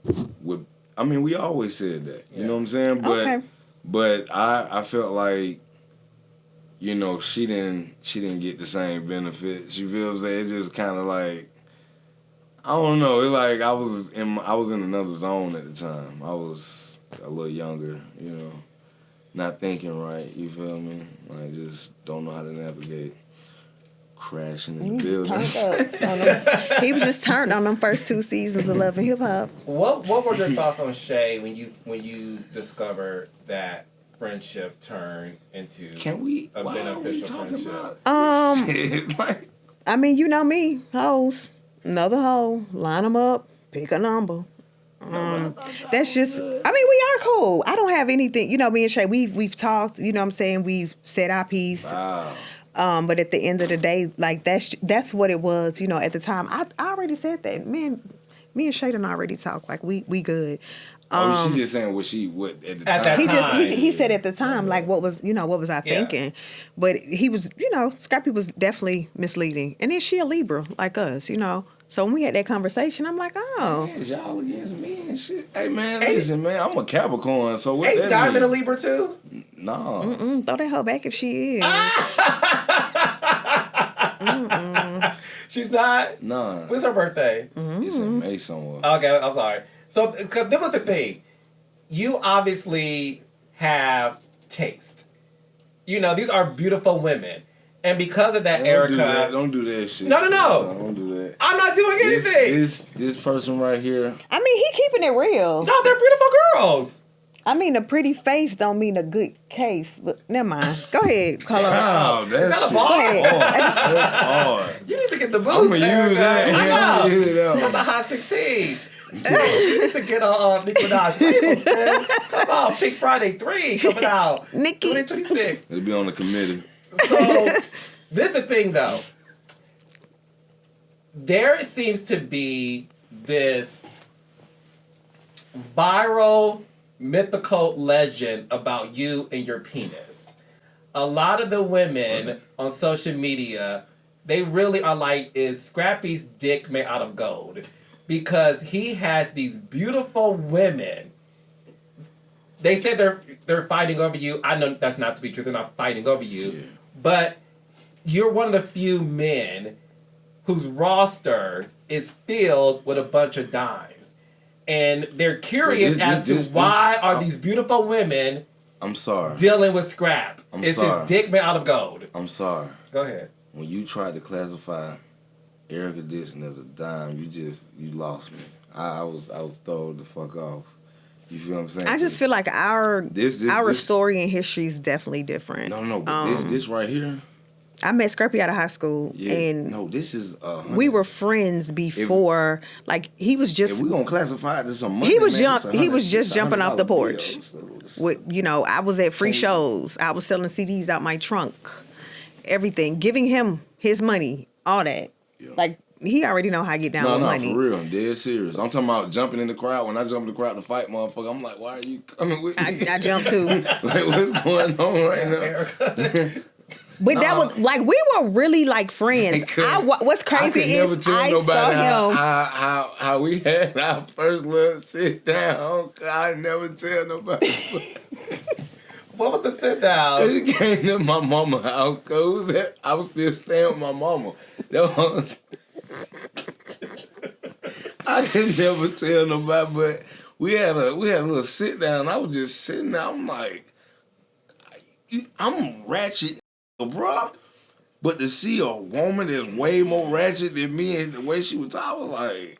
Speaker 1: I mean, we always said that. You know what I'm saying? But I felt like, you know, she didn't get the same benefits. You feel what I'm saying? It just kind of like, I don't know. It like I was in another zone at the time. I was a little younger, you know, not thinking right. You feel me? Like, just don't know how to navigate. Crashing in the building.
Speaker 3: He was just turned on them first 2 seasons of Love and Hip Hop.
Speaker 2: What were your thoughts on Shay when you discovered that friendship turned into a beneficial friendship?
Speaker 3: I mean, you know me, hoes. Another hoe, line them up, pick a number. That's just, I mean, we are cool. I don't have anything, you know, me and Shay, we've talked, you know what I'm saying? We've said our piece.
Speaker 1: Wow.
Speaker 3: But at the end of the day, like, that's what it was, you know, at the time. I already said that. Man, Me and Shay done already talked. Like we good.
Speaker 1: She's just saying what at the
Speaker 2: At
Speaker 1: time.
Speaker 2: that
Speaker 3: He said at the time, like what was I thinking? But he was, Scrappy was definitely misleading. And then she a Libra like us, So when we had that conversation, I'm like, oh.
Speaker 1: Man, y'all against me and shit. Hey man, listen, man, I'm a Capricorn, so what that
Speaker 2: Diamond
Speaker 1: mean?
Speaker 2: a Libra too?
Speaker 1: No.
Speaker 3: Throw that hoe back if she is.
Speaker 2: She's not?
Speaker 1: Nah.
Speaker 2: When's her birthday?
Speaker 1: It's in May somewhere.
Speaker 2: Okay, I'm sorry. So, because that was the thing. You obviously have taste. These are beautiful women. And because of that, Erica...
Speaker 1: Don't do that shit.
Speaker 2: No.
Speaker 1: Don't do that.
Speaker 2: I'm not doing anything.
Speaker 1: This person right here...
Speaker 3: I mean, he keeping it real.
Speaker 2: No, they're beautiful girls.
Speaker 3: I mean, a pretty face don't mean a good case. But never mind. Go ahead, Carlo.
Speaker 1: Oh, that's
Speaker 2: Go ahead.
Speaker 1: That's hard.
Speaker 2: You need to get the booth,
Speaker 1: I'm going to use that.
Speaker 2: I know.
Speaker 1: Use that
Speaker 2: That's a hot 16. You need to get on Nicki Minaj label, sis. Come on, Pink Friday 3 coming out.
Speaker 3: Nicki.
Speaker 2: 2026.
Speaker 1: It'll be on the committee.
Speaker 2: So, this is the thing, though. There seems to be this viral, mythical legend about you and your penis. A lot of the women on social media, they really are like, is Scrappy's dick made out of gold? Because he has these beautiful women. They said they're fighting over you. I know that's not to be true. They're not fighting over you. Yeah. But you're one of the few men whose roster is filled with a bunch of dimes. And they're curious as to why are these beautiful women dealing with Scrap? Is his dick made out of gold?
Speaker 1: I'm sorry.
Speaker 2: Go ahead.
Speaker 1: When you tried to classify Erica Dixon as a dime, you lost me. I was thrown the fuck off. You feel what I'm saying?
Speaker 3: I just feel like our story and history is definitely different.
Speaker 1: No, but this right here.
Speaker 3: I met Scrappy out of high school, and
Speaker 1: this is.
Speaker 3: We were friends before. He was just.
Speaker 1: If we gonna classify it to some money,
Speaker 3: he was just jumping off the porch. I was at free shows. I was selling CDs out my trunk, everything, giving him his money, all that. Yeah. He already know how I get down with money.
Speaker 1: No, for real. I'm dead serious. I'm talking about jumping in the crowd. When I jump in the crowd to fight, motherfucker, I'm like, why are you coming with me?
Speaker 3: I jumped too.
Speaker 1: What's going on right now?
Speaker 3: But that was we were really friends. What's crazy is I saw him.
Speaker 1: How we had our first little sit down. I never tell nobody.
Speaker 2: What was the sit down?
Speaker 1: Cause she came to my mama's house. Cause I was still staying with my mama. I could never tell nobody, but we had a little sit down. I was just sitting there. I'm like, I'm ratchet, bruh. But to see a woman that's way more ratchet than me and the way she was talking, I was like,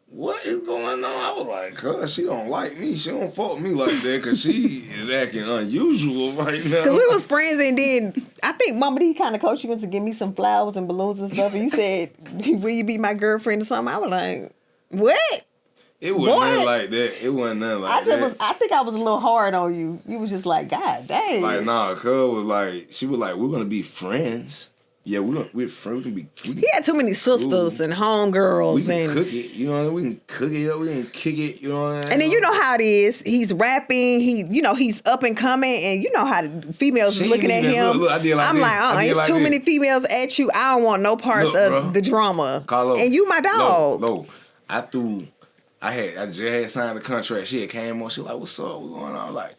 Speaker 1: what is going on? I was like, cuz she don't like me. She don't fuck me like that because she is acting unusual right now.
Speaker 3: Because we was friends, and then I think Mama D kind of coached you into give me some flowers and balloons and stuff. And you said, will you be my girlfriend or something? I was like, what?
Speaker 1: It wasn't nothing like that. It wasn't nothing like that.
Speaker 3: I think I was a little hard on you. You was just like, God dang.
Speaker 1: Cuz was like, she was like, we're going to be friends. Yeah, we're friends.
Speaker 3: He had too many sisters and homegirls.
Speaker 1: We can cook it, you know what I mean? We can cook it, we can kick it, you know what I mean?
Speaker 3: And then you know how it is. He's rapping. He's up and coming, and you know how the females is looking at him.
Speaker 1: Look,
Speaker 3: I'm like, it's too many females at you. I don't want no parts of the drama.
Speaker 1: Carlos,
Speaker 3: and you my dog.
Speaker 1: No, I just had signed the contract. She had came on. She like, what's up? What's going on? I was like,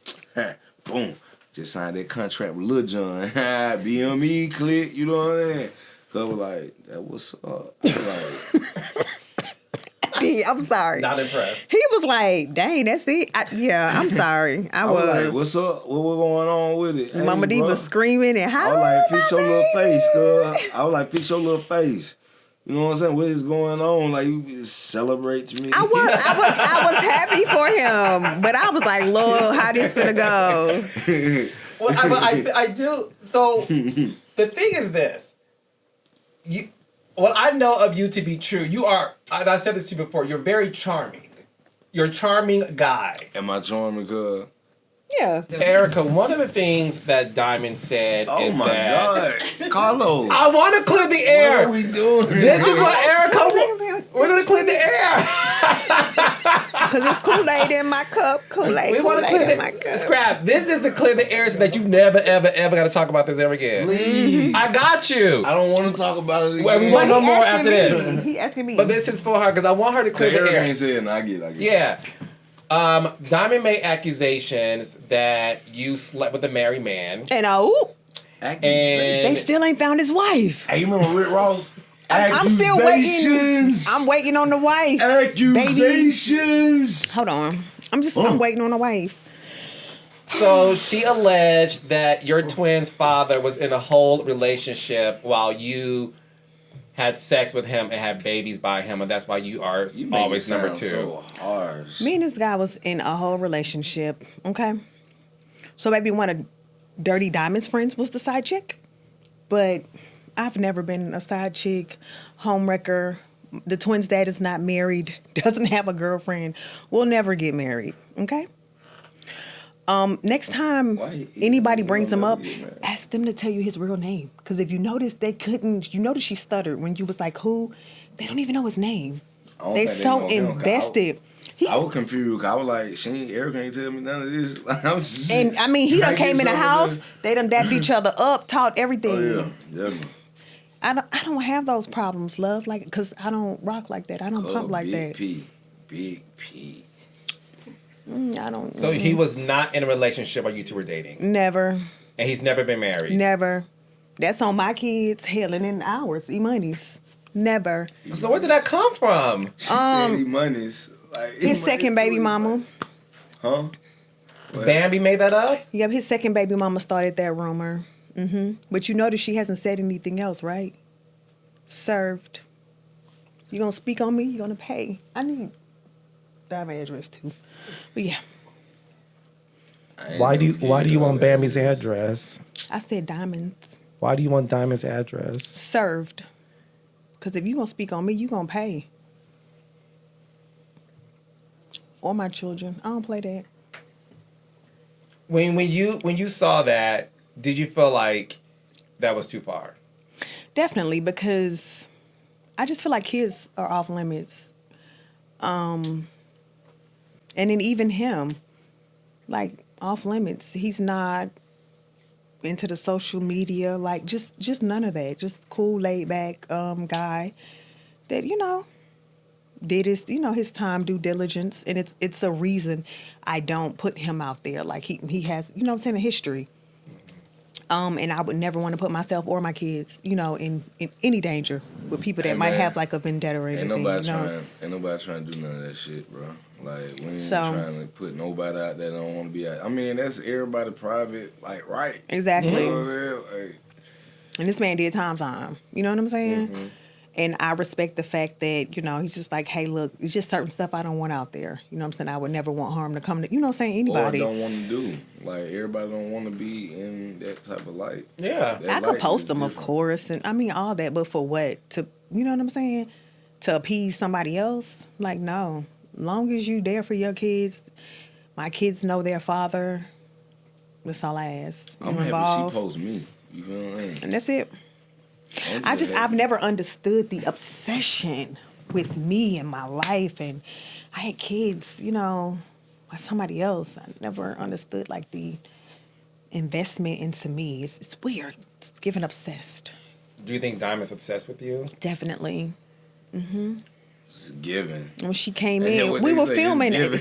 Speaker 1: boom. Just signed that contract with Lil Jon. BME click, you know what I mean? So I was like, that what's up? I was
Speaker 3: like, I'm sorry.
Speaker 2: Not impressed.
Speaker 3: He was like, dang, that's it. I'm sorry. I was
Speaker 1: like, what's up? What going on with it?
Speaker 3: Mama D was screaming and how?
Speaker 1: I was like, fix your little face, girl. I was like, fix your little face. You know what I'm saying? What is going on? Like, you celebrate to me.
Speaker 3: I was happy for him, but I was like, Lord, how this finna go?
Speaker 2: Well, I do. So the thing is this: what I know of you to be true, you are. And I said this to you before. You're very charming. You're a charming guy.
Speaker 1: Am I charming, girl?
Speaker 3: Yeah.
Speaker 2: Erica, one of the things that Diamond said is that... Oh, my
Speaker 1: God. Carlos.
Speaker 2: I want to clear the air.
Speaker 1: What are we doing?
Speaker 2: This is what Erica... We're gonna clean the air.
Speaker 3: Because it's Kool-Aid in my cup.
Speaker 2: We want to clear
Speaker 3: in my cup.
Speaker 2: Scrap. This is to clear the air so that you never, ever, ever got to talk about this ever again.
Speaker 1: Please.
Speaker 2: I got you.
Speaker 1: I don't want to talk about it again.
Speaker 2: Well, we want no more after this.
Speaker 3: He asking me.
Speaker 2: But this is for her because I want her to clear the
Speaker 1: Erica
Speaker 2: air.
Speaker 1: ain't saying I get it.
Speaker 2: Yeah. Diamond made accusations that you slept with a married man.
Speaker 3: And
Speaker 2: And
Speaker 3: they still ain't found his wife.
Speaker 1: Hey, you remember Rick Ross?
Speaker 3: I'm still waiting. I'm waiting on the wife.
Speaker 1: Accusations.
Speaker 3: Baby. Hold on. I'm waiting on the wife.
Speaker 2: So she alleged that your twin's father was in a whole relationship while you had sex with him and had babies by him, and that's why you are always number 2.
Speaker 1: So harsh.
Speaker 3: Me and this guy was in a whole relationship. Okay. So maybe one of Dirty Diamond's friends was the side chick, but I've never been a side chick, homewrecker. The twins' dad is not married, doesn't have a girlfriend. We'll never get married. Okay. Next time anybody brings him up, ask them to tell you his real name. Because if you notice, they couldn't. You notice she stuttered when you was like, "Who?" They don't even know his name. They so invested.
Speaker 1: I was confused. I was like, Erica ain't tell me none of this.
Speaker 3: And I mean, he done came in the house. They done dapped each other up, taught everything.
Speaker 1: Oh yeah, definitely.
Speaker 3: I don't have those problems, love, like, because I don't rock like that. I don't pump like that.
Speaker 1: Big P.
Speaker 3: I don't.
Speaker 2: So he was not in a relationship while you two were dating?
Speaker 3: Never.
Speaker 2: And he's never been married?
Speaker 3: Never. That's on my kids, hell, and in ours, E-Money's. Never.
Speaker 2: So where did that come from?
Speaker 1: She said E-Money's. Like,
Speaker 3: his second baby mama.
Speaker 1: Huh? What?
Speaker 2: Bambi made that up?
Speaker 3: Yep, his second baby mama started that rumor. But you notice she hasn't said anything else, right? Served. You gonna speak on me? You gonna pay? I need Diamond address too. But yeah.
Speaker 2: Why do you want Bambi's address?
Speaker 3: I said Diamond's.
Speaker 2: Why do you want Diamond's address?
Speaker 3: Served. Because if you gonna speak on me, you gonna pay. Or my children. I don't play that.
Speaker 2: When you saw that, did you feel like that was too far?
Speaker 3: Definitely, because I just feel like kids are off limits. And then even him, like, off limits. He's not into the social media, like, just none of that. Just cool, laid back guy that, did his time, due diligence, and it's a reason I don't put him out there. Like, he has, a history. And I would never want to put myself or my kids, in any danger with people that might have like a vendetta or anything.
Speaker 1: Ain't nobody trying to do none of that shit, bro. Like, we ain't trying to put nobody out that don't want to be out. I mean, that's everybody private, like, right.
Speaker 3: Exactly.
Speaker 1: You know what I mean? Like,
Speaker 3: and this man did time. You know what I'm saying? Mm-hmm. And I respect the fact that, he's just like, hey, look, it's just certain stuff I don't want out there. You know what I'm saying? I would never want harm to come to, anybody.
Speaker 1: Or don't want to do. Like, everybody don't want to be in that type of light.
Speaker 2: Yeah.
Speaker 3: I could post them, of course, and I mean all that, but for what? To, you know what I'm saying? To appease somebody else? Like, no. Long as you there for your kids, my kids know their father, that's all I ask.
Speaker 1: I'm happy she posts me. You feel what I mean?
Speaker 3: And that's it. I've never understood the obsession with me and my life, and I had kids, by somebody else. I never understood like the investment into me. It's weird. It's getting obsessed.
Speaker 2: Do you think Diamond's obsessed with you?
Speaker 3: Definitely. Mm-hmm.
Speaker 1: It's given.
Speaker 3: When she came in, we were filming it.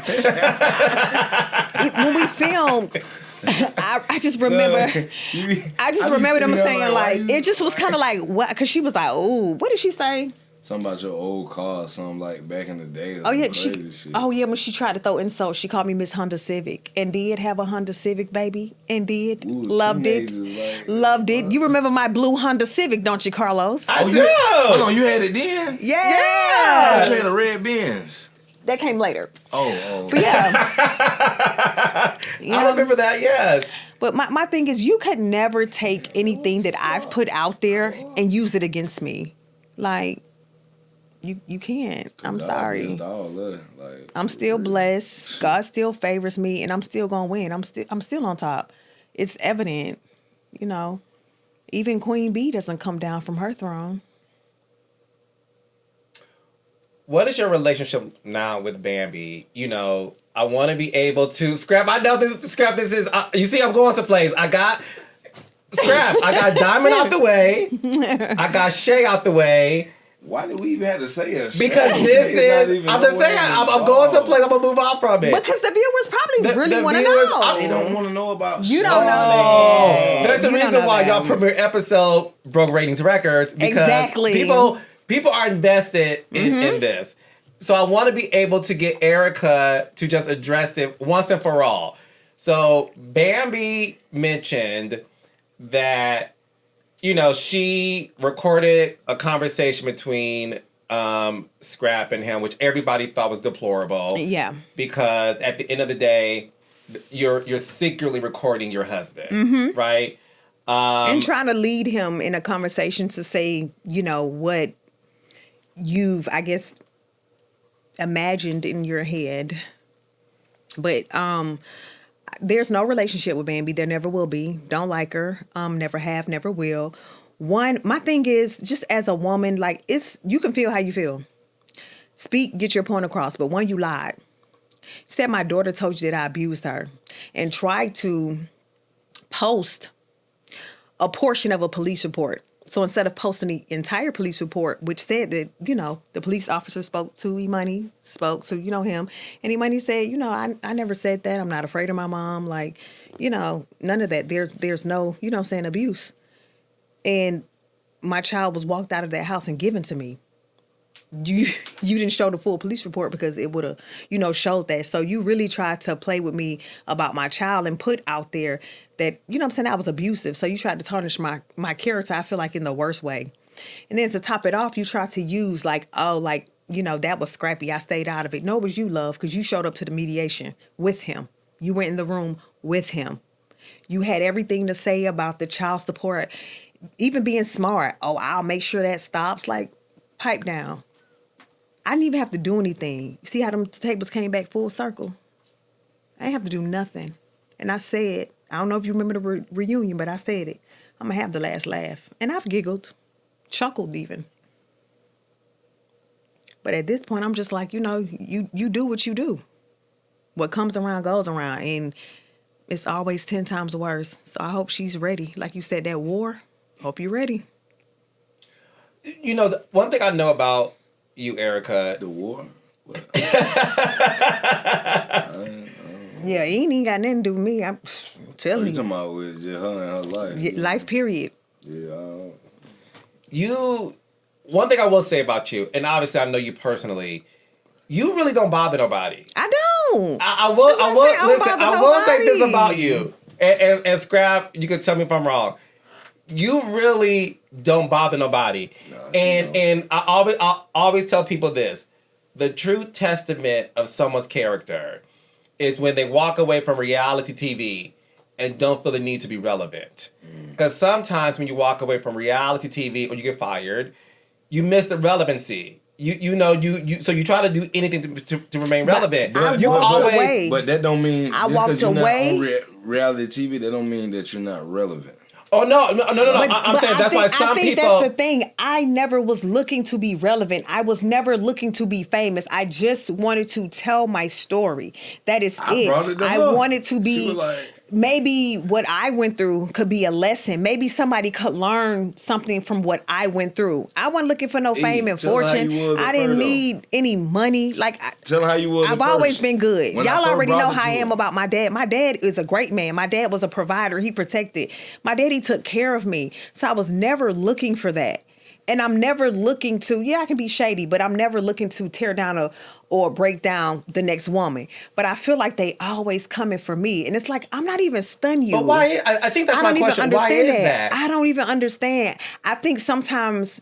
Speaker 3: When we filmed, I just remember. Remember them saying like it just was kind of like what? Because she was like, "Oh, what did she say?"
Speaker 1: Something about your old car, something like back in the day.
Speaker 3: Oh yeah,
Speaker 1: shit.
Speaker 3: When she tried to throw insults, she called me Miss Honda Civic, and did have a Honda Civic, baby, and did loved it, loved it. You remember my blue Honda Civic, don't you, Carlos?
Speaker 2: I do.
Speaker 1: Hold on, you had it then?
Speaker 3: Yeah.
Speaker 1: You had a red Benz.
Speaker 3: That came later.
Speaker 1: Oh.
Speaker 3: But yeah.
Speaker 2: I remember that, yes.
Speaker 3: But my thing is, you could never take anything that I've put out there and use it against me. Like, you can't. I'm sorry. I'm still blessed. God still favors me, and I'm still gonna win. I'm still on top. It's evident, Even Queen Bee doesn't come down from her throne.
Speaker 2: what is your relationship now with Bambi? You know, I want to be able to Scrap. I know this Scrap. This is you see, I'm going someplace. I got Scrap. I got Diamond out the way. I got Shay out the way.
Speaker 1: Why did we even have to say it?
Speaker 2: Because this is, I'm just saying, I'm going someplace, I'm going to move on from it.
Speaker 3: Because the viewers probably really want to know.
Speaker 1: They don't want to know about
Speaker 3: You don't know that.
Speaker 2: There's a reason why y'all premiere episode broke ratings records. Because
Speaker 3: exactly.
Speaker 2: People are invested in this. So I want to be able to get Erica to just address it once and for all. So Bambi mentioned that, you know, she recorded a conversation between Scrap and him, which everybody thought was deplorable.
Speaker 3: Yeah.
Speaker 2: Because at the end of the day, you're secretly recording your husband, right?
Speaker 3: And trying to lead him in a conversation to say, you know, what you've, I guess, imagined in your head. But there's no relationship with Bambi. There never will be. Don't like her. Never have, never will. My thing is, just as a woman, like, you can feel how you feel. Speak, get your point across. But one, you lied. Said my daughter told you that I abused her and tried to post a portion of a police report. So instead of posting the entire police report, which said that, you know, the police officer spoke to E-Money, spoke to, you know, him. And E-Money said, you know, I never said that. I'm not afraid of my mom. Like, you know, none of that. There's no, you know what I'm saying, abuse. And my child was walked out of that house and given to me. You didn't show the full police report because it would have, you know, showed that. So you really tried to play with me about my child and put out there that, you know what I'm saying, I was abusive. So you tried to tarnish my character, I feel like, in the worst way. And then to top it off, you tried to use like, oh, like, you know, that was Scrappy. I stayed out of it. No, it was you, love, because you showed up to the mediation with him. You went in the room with him. You had everything to say about the child support, even being smart. Oh, I'll make sure that stops. Like, pipe down. I didn't even have to do anything. You see how them tables came back full circle? I didn't have to do nothing. And I said, I don't know if you remember the reunion, but I said it. I'm going to have the last laugh. And I've giggled, chuckled even. But at this point, I'm just like, you know, you do what you do. What comes around goes around. And it's always 10 times worse. So I hope she's ready. Like you said, that war, hope you're ready.
Speaker 2: You know, one thing I know about you, Erica.
Speaker 1: The war?
Speaker 3: Yeah, it ain't even got nothing to do with me. I'm telling you.
Speaker 1: You talking about with just her and her life.
Speaker 3: Yeah, life, period.
Speaker 1: Yeah.
Speaker 2: One thing I will say about you, and obviously I know you personally, you really don't bother nobody.
Speaker 3: I don't.
Speaker 2: I will say this about you. And Scrap, you can tell me if I'm wrong. You really don't bother nobody. No, and I always tell people this. The true testament of someone's character is when they walk away from reality TV and don't feel the need to be relevant. Because sometimes when you walk away from reality TV or you get fired, you miss the relevancy. So you try to do anything to remain relevant.
Speaker 3: But
Speaker 1: that don't mean
Speaker 3: I walked away.
Speaker 1: Not on reality TV, that don't mean that you're not relevant.
Speaker 2: Oh, no. I'm saying that's why some people...
Speaker 3: that's the thing. I never was looking to be relevant. I was never looking to be famous. I just wanted to tell my story. That is it. I wanted to be... Maybe what I went through could be a lesson. Maybe somebody could learn something from what I went through. I wasn't looking for no fame and fortune. I didn't need any money.
Speaker 1: Tell how you was.
Speaker 3: I've always been good. Y'all already know how I am about my dad. My dad is a great man. My dad was a provider. He protected. My daddy took care of me. So I was never looking for that. And I'm never looking to, I can be shady, but I'm never looking to tear down or break down the next woman. But I feel like they always coming for me. And it's like, I'm not even stunned you.
Speaker 2: But why? I think that's my question. Why is that?
Speaker 3: I don't even understand. I think sometimes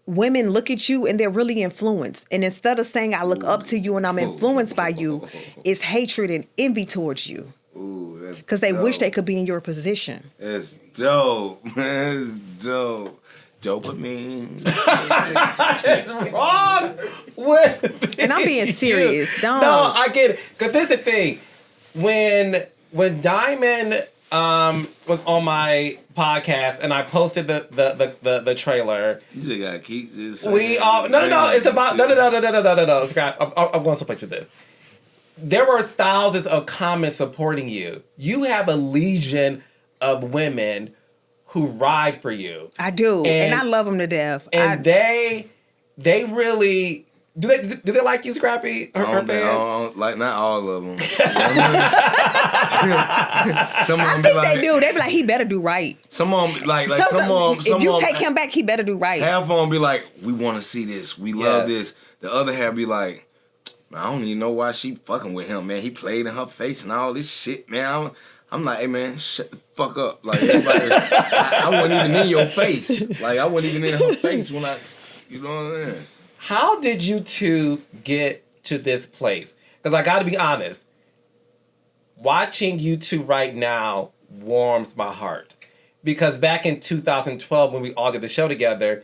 Speaker 3: women look at you and they're really influenced. And instead of saying, I look up to you and I'm influenced by you, it's hatred and envy towards you.
Speaker 1: Ooh, that's
Speaker 3: because they wish they could be in your position.
Speaker 1: That's dope. That's dope. Dopamine.
Speaker 2: It's wrong with
Speaker 3: and I'm being serious.
Speaker 2: No, I get it. Because this is the thing. When Diamond was on my podcast and I posted the trailer.
Speaker 1: You just gotta keep just
Speaker 2: We all no. It's about no. Scrap. I'm going to put you this. There were thousands of comments supporting you. You have a legion of women who ride for you.
Speaker 3: I do, and I love them to death.
Speaker 2: And they really do they like you, Scrappy? Her fans?
Speaker 1: Like not all of them. Some of
Speaker 3: I
Speaker 1: them
Speaker 3: think
Speaker 1: like,
Speaker 3: they do. They be like, he better do right.
Speaker 1: Some of them like some of them.
Speaker 3: If you take him back, he better do right.
Speaker 1: Half of them be like, we want to see this. We love this. The other half be like, I don't even know why she fucking with him, man. He played in her face and all this shit, man. I'm like, hey, man, shut the fuck up. Like, I wasn't even in your face. Like, I wasn't even in her face when you know what I'm saying?
Speaker 2: How did you two get to this place? Because I got to be honest, watching you two right now warms my heart. Because back in 2012, when we all did the show together,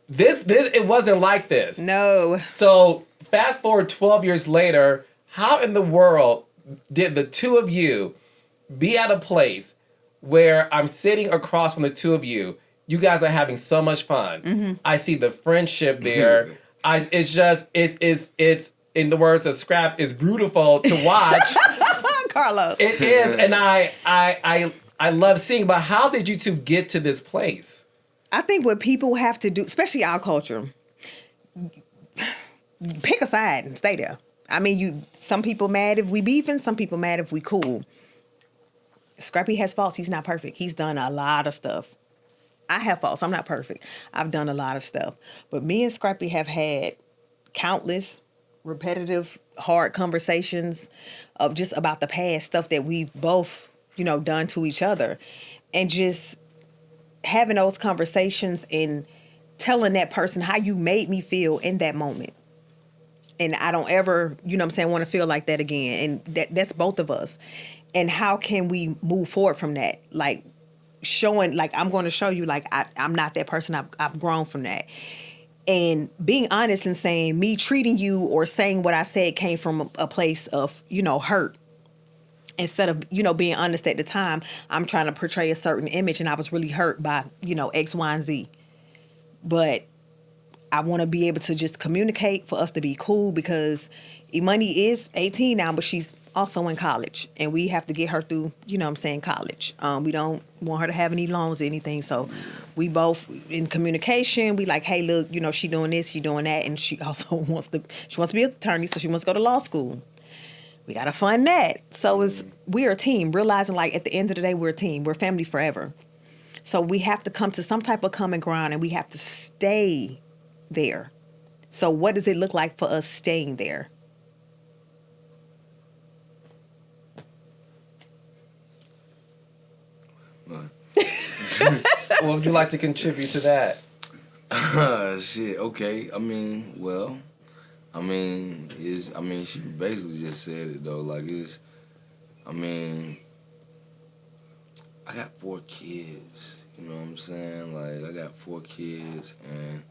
Speaker 2: this it wasn't like this.
Speaker 3: No.
Speaker 2: So fast forward 12 years later, how in the world did the two of you be at a place where I'm sitting across from the two of you? You guys are having so much fun. Mm-hmm. I see the friendship there. It's in the words of Scrap, it's beautiful to watch.
Speaker 3: Carlos.
Speaker 2: It is, and I love seeing. But how did you two get to this place?
Speaker 3: I think what people have to do, especially our culture, pick a side and stay there. I mean, some people mad if we beefing, some people mad if we cool. Scrappy has faults. He's not perfect. He's done a lot of stuff. I have faults. I'm not perfect. I've done a lot of stuff. But me and Scrappy have had countless repetitive, hard conversations of just about the past, stuff that we've both, done to each other. And just having those conversations and telling that person how you made me feel in that moment. And I don't ever, want to feel like that again. And that's both of us. And how can we move forward from that? Like showing, like I'm going to show you, like I'm not that person. I've grown from that. And being honest and saying me treating you or saying what I said came from a place of, hurt. Instead of, being honest at the time, I'm trying to portray a certain image and I was really hurt by, X, Y, and Z. But I want to be able to just communicate for us to be cool because Imani is 18 now, but she's also in college. And we have to get her through, college. We don't want her to have any loans or anything. So we both in communication. We like, hey, look, she doing this, she doing that. And she also wants to be an attorney, so she wants to go to law school. We got to fund that. So we're a team, realizing like at the end of the day, we're a team. We're family forever. So we have to come to some type of common ground and we have to stay there. So what does it look like for us staying there?
Speaker 2: What would you like to contribute to that?
Speaker 1: Shit, okay. She basically just said it though. Like I got 4 kids. You know what I'm saying? Like I got 4 kids, and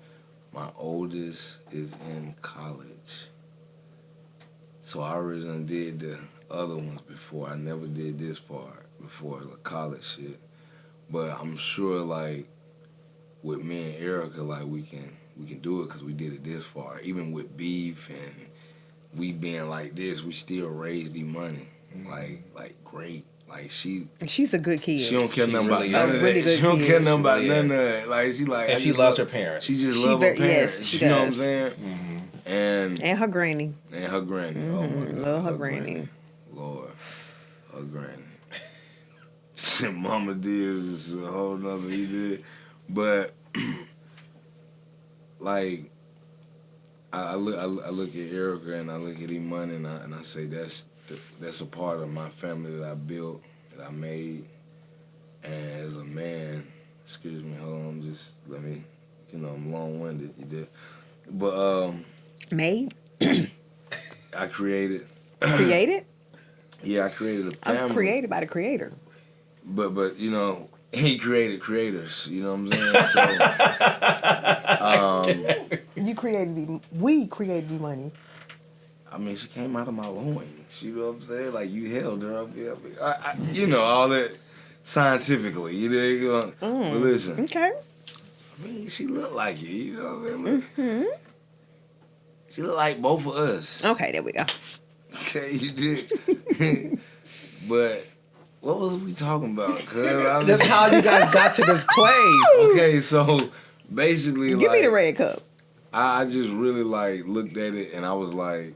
Speaker 1: my oldest is in college. So I already done did the other ones before. I never did this part before, the college shit. But I'm sure, like, with me and Erica, like, we can do it because we did it this far. Even with beef and we being like this, we still raise the money. Like great. Like,
Speaker 3: she's a good kid.
Speaker 1: She don't care nothing about
Speaker 3: really
Speaker 1: none of that.
Speaker 3: really
Speaker 1: She don't
Speaker 3: kid.
Speaker 1: care nothing about none of that. Like,
Speaker 2: And she loves her parents.
Speaker 1: She just loves her parents.
Speaker 3: Yes, she
Speaker 1: you know what I'm
Speaker 3: does.
Speaker 1: saying?
Speaker 3: Mm-hmm.
Speaker 1: And
Speaker 3: her granny.
Speaker 1: Mm-hmm. Oh, my God.
Speaker 3: Love her granny.
Speaker 1: Lord. Her granny. Shit mama did is a whole nother he did. But like I look at Erica and I look at Imani and I say that's a part of my family that I built, that I made. And as a man, excuse me, hold on, just let me, I'm long-winded, you did. But
Speaker 3: made?
Speaker 1: I created.
Speaker 3: Created?
Speaker 1: Yeah, I created a family.
Speaker 3: I was created by the creator.
Speaker 1: But he created creators, you know what I'm saying? So,
Speaker 3: we created the money.
Speaker 1: I mean, she came out of my loins, you know what I'm saying? Like, you held her up, all that. scientifically. You know, but listen.
Speaker 3: Okay.
Speaker 1: I mean, she looked like you. You know what I mean? Mm-hmm. She looked like both of us.
Speaker 3: Okay, there we go.
Speaker 1: Okay, you did. But what was we talking about?
Speaker 2: Just how you guys got to this place.
Speaker 1: Okay, so basically,
Speaker 3: Give me the red cup.
Speaker 1: I just really like looked at it and I was like,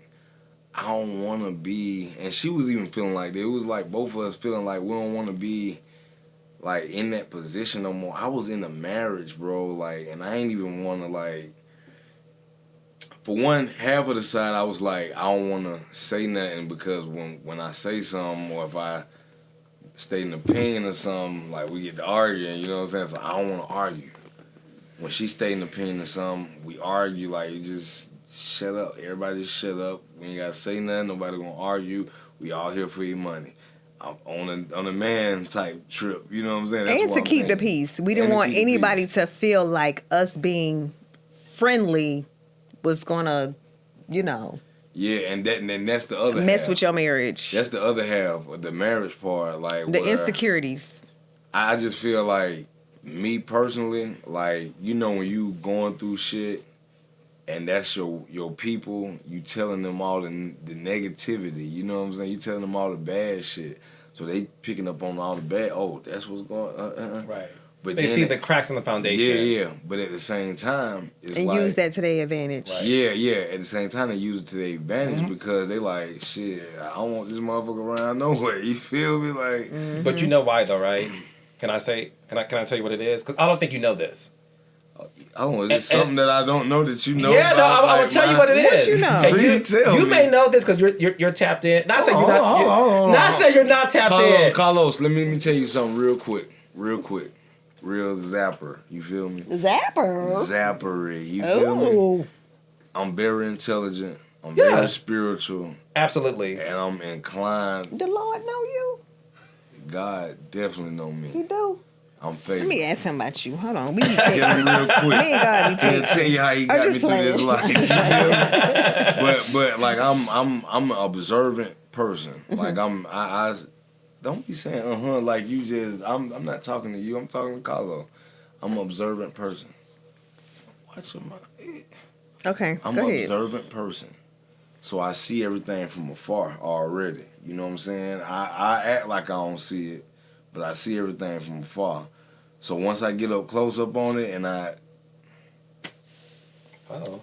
Speaker 1: I don't want to be, and she was even feeling like that. It was like both of us feeling like we don't want to be like in that position no more. I was in a marriage, bro, like, and I ain't even want to like. For one half of the side, I was like, I don't want to say nothing because when I say something or if I state an opinion or something, like we get to arguing, you know what I'm saying? So I don't want to argue. When she state an opinion or something, we argue, like, you just shut up. Everybody just shut up. We ain't got to say nothing. Nobody going to argue. We all here for your money. I'm on a man type trip, you know what I'm saying? That's
Speaker 3: and to keep the peace. We didn't want anybody to feel like us being friendly was going to, you know.
Speaker 1: Yeah, and that's the other
Speaker 3: mess
Speaker 1: half.
Speaker 3: With your marriage.
Speaker 1: That's the other half of the marriage part. Like
Speaker 3: the insecurities.
Speaker 1: I just feel like, me personally, like, you know, when you going through shit and that's your people, you telling them all the negativity, you know what I'm saying? You telling them all the bad shit. So they picking up on all the bad, that's what's going on.
Speaker 2: Right.
Speaker 1: But
Speaker 2: they see the cracks in the foundation.
Speaker 1: Yeah. But at the same time, it's
Speaker 3: and
Speaker 1: like,
Speaker 3: use that to their advantage.
Speaker 1: Right. Yeah. At the same time, they use it to their advantage because they like, shit, I don't want this motherfucker around no way. You feel me? Like,
Speaker 2: But you know why though, right? Can I tell you what it is? Because I don't think you know this.
Speaker 1: I don't know. Is it something that I don't know that you know?
Speaker 2: Yeah,
Speaker 1: about?
Speaker 2: I will tell you what it is.
Speaker 3: What you know?
Speaker 1: Please tell me.
Speaker 2: You may know this because you're tapped in. Not saying you're not. Not saying you're not tapped in.
Speaker 1: Carlos, let me tell you something real quick. Real zapper. You feel me? Zappery. You feel me? I'm very intelligent. I'm very spiritual.
Speaker 2: Absolutely.
Speaker 1: And I'm inclined.
Speaker 3: The Lord know you.
Speaker 1: God definitely know me.
Speaker 3: He do.
Speaker 1: I'm favored.
Speaker 3: Let me ask him about you. Hold on. We need to take
Speaker 1: Tell me real quick.
Speaker 3: Me and God be
Speaker 1: He'll tell you how he got me through this life. You feel me? But like I'm an observant person. Like I don't be saying like you just I'm not talking to you. I'm talking to Carlo. I'm an observant person. Watch your mouth.
Speaker 3: Okay.
Speaker 1: I'm an observant person. So I see everything from afar already. You know what I'm saying? I act like I don't see it, but I see everything from afar. So once I get up close up on it and I...
Speaker 2: Oh.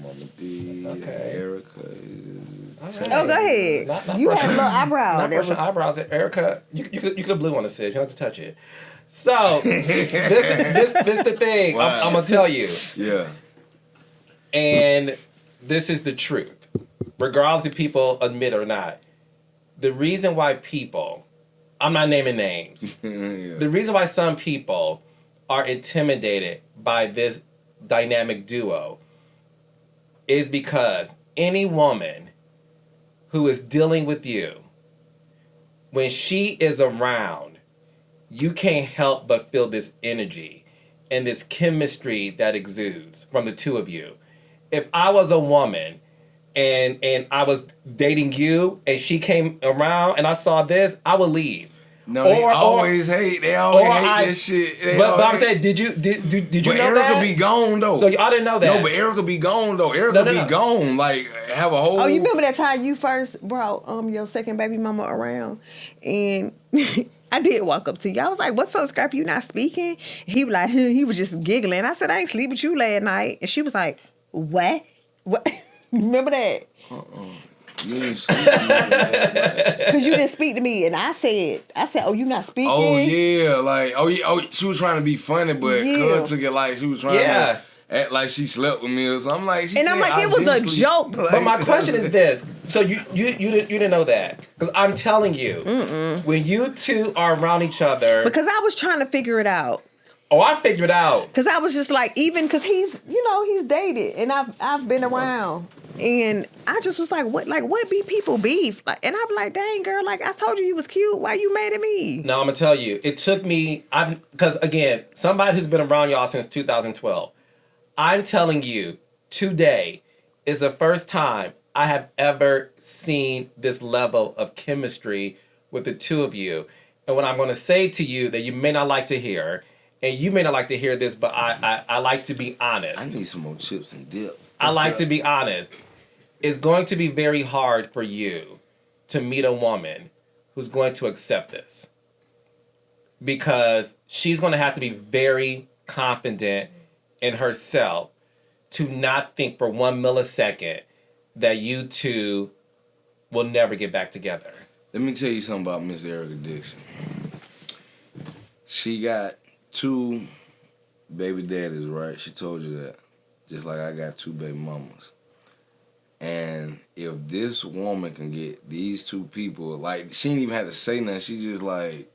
Speaker 1: Mama D, Erica...
Speaker 3: go ahead. You had a little eyebrow.
Speaker 2: Not brushing eyebrows. Erica, you could have blew on the sis. You don't have to touch it. So, this the thing. Wow. I'm going to tell you.
Speaker 1: Yeah.
Speaker 2: And this is the truth. Regardless if people admit or not. The reason why people, I'm not naming names.
Speaker 1: Yeah.
Speaker 2: The reason why some people are intimidated by this dynamic duo is because any woman who is dealing with you, when she is around, you can't help but feel this energy and this chemistry that exudes from the two of you. If I was a woman and I was dating you and she came around and I saw this, I would leave.
Speaker 1: No, they always hate this shit.
Speaker 2: But I'm saying, did you know that?
Speaker 1: Erica be gone though.
Speaker 2: So y'all didn't know that.
Speaker 1: No, but Erica be gone though. Erica be gone. Like have a whole.
Speaker 3: Oh, you remember that time you first brought your second baby mama around, and I did walk up to you. I was like, "What's up, Scrappy? You not speaking?" He was like, he was just giggling. I said, "I ain't sleep with you last night," and she was like, "What? What?" Remember that?
Speaker 1: You didn't speak to me.
Speaker 3: Because you didn't speak to me. And I said, "Oh, you not speaking?"
Speaker 1: Oh, yeah. Like, she was trying to be funny, but Cud took it like she was trying to act like she slept with me or something. I'm like,
Speaker 3: it was a joke.
Speaker 2: But my question is this. So you didn't know that. Because I'm telling you, when you two are around each other.
Speaker 3: Because I was trying to figure it out.
Speaker 2: Oh, I figured it out.
Speaker 3: Because I was just like, even because he's dated and I've been around. And I just was like, what be people beef? Like, and I'm like, dang girl, like I told you was cute. Why you mad at me?
Speaker 2: No, I'm gonna tell you. It took me, because again, somebody who's been around y'all since 2012. I'm telling you, today is the first time I have ever seen this level of chemistry with the two of you. and what I'm going to say to you that you may not like to hear, and you may not like to hear this, but I like to be honest.
Speaker 1: I need some more chips and dip.
Speaker 2: I like to be honest. It's going to be very hard for you to meet a woman who's going to accept this. Because she's going to have to be very confident in herself to not think for 1 millisecond that you two will never get back together.
Speaker 1: Let me tell you something about Miss Erica Dixon. She got 2 baby daddies, right? She told you that. Just like I got 2 baby mamas. And if this woman can get these 2 people, like, she didn't even have to say nothing. She just like,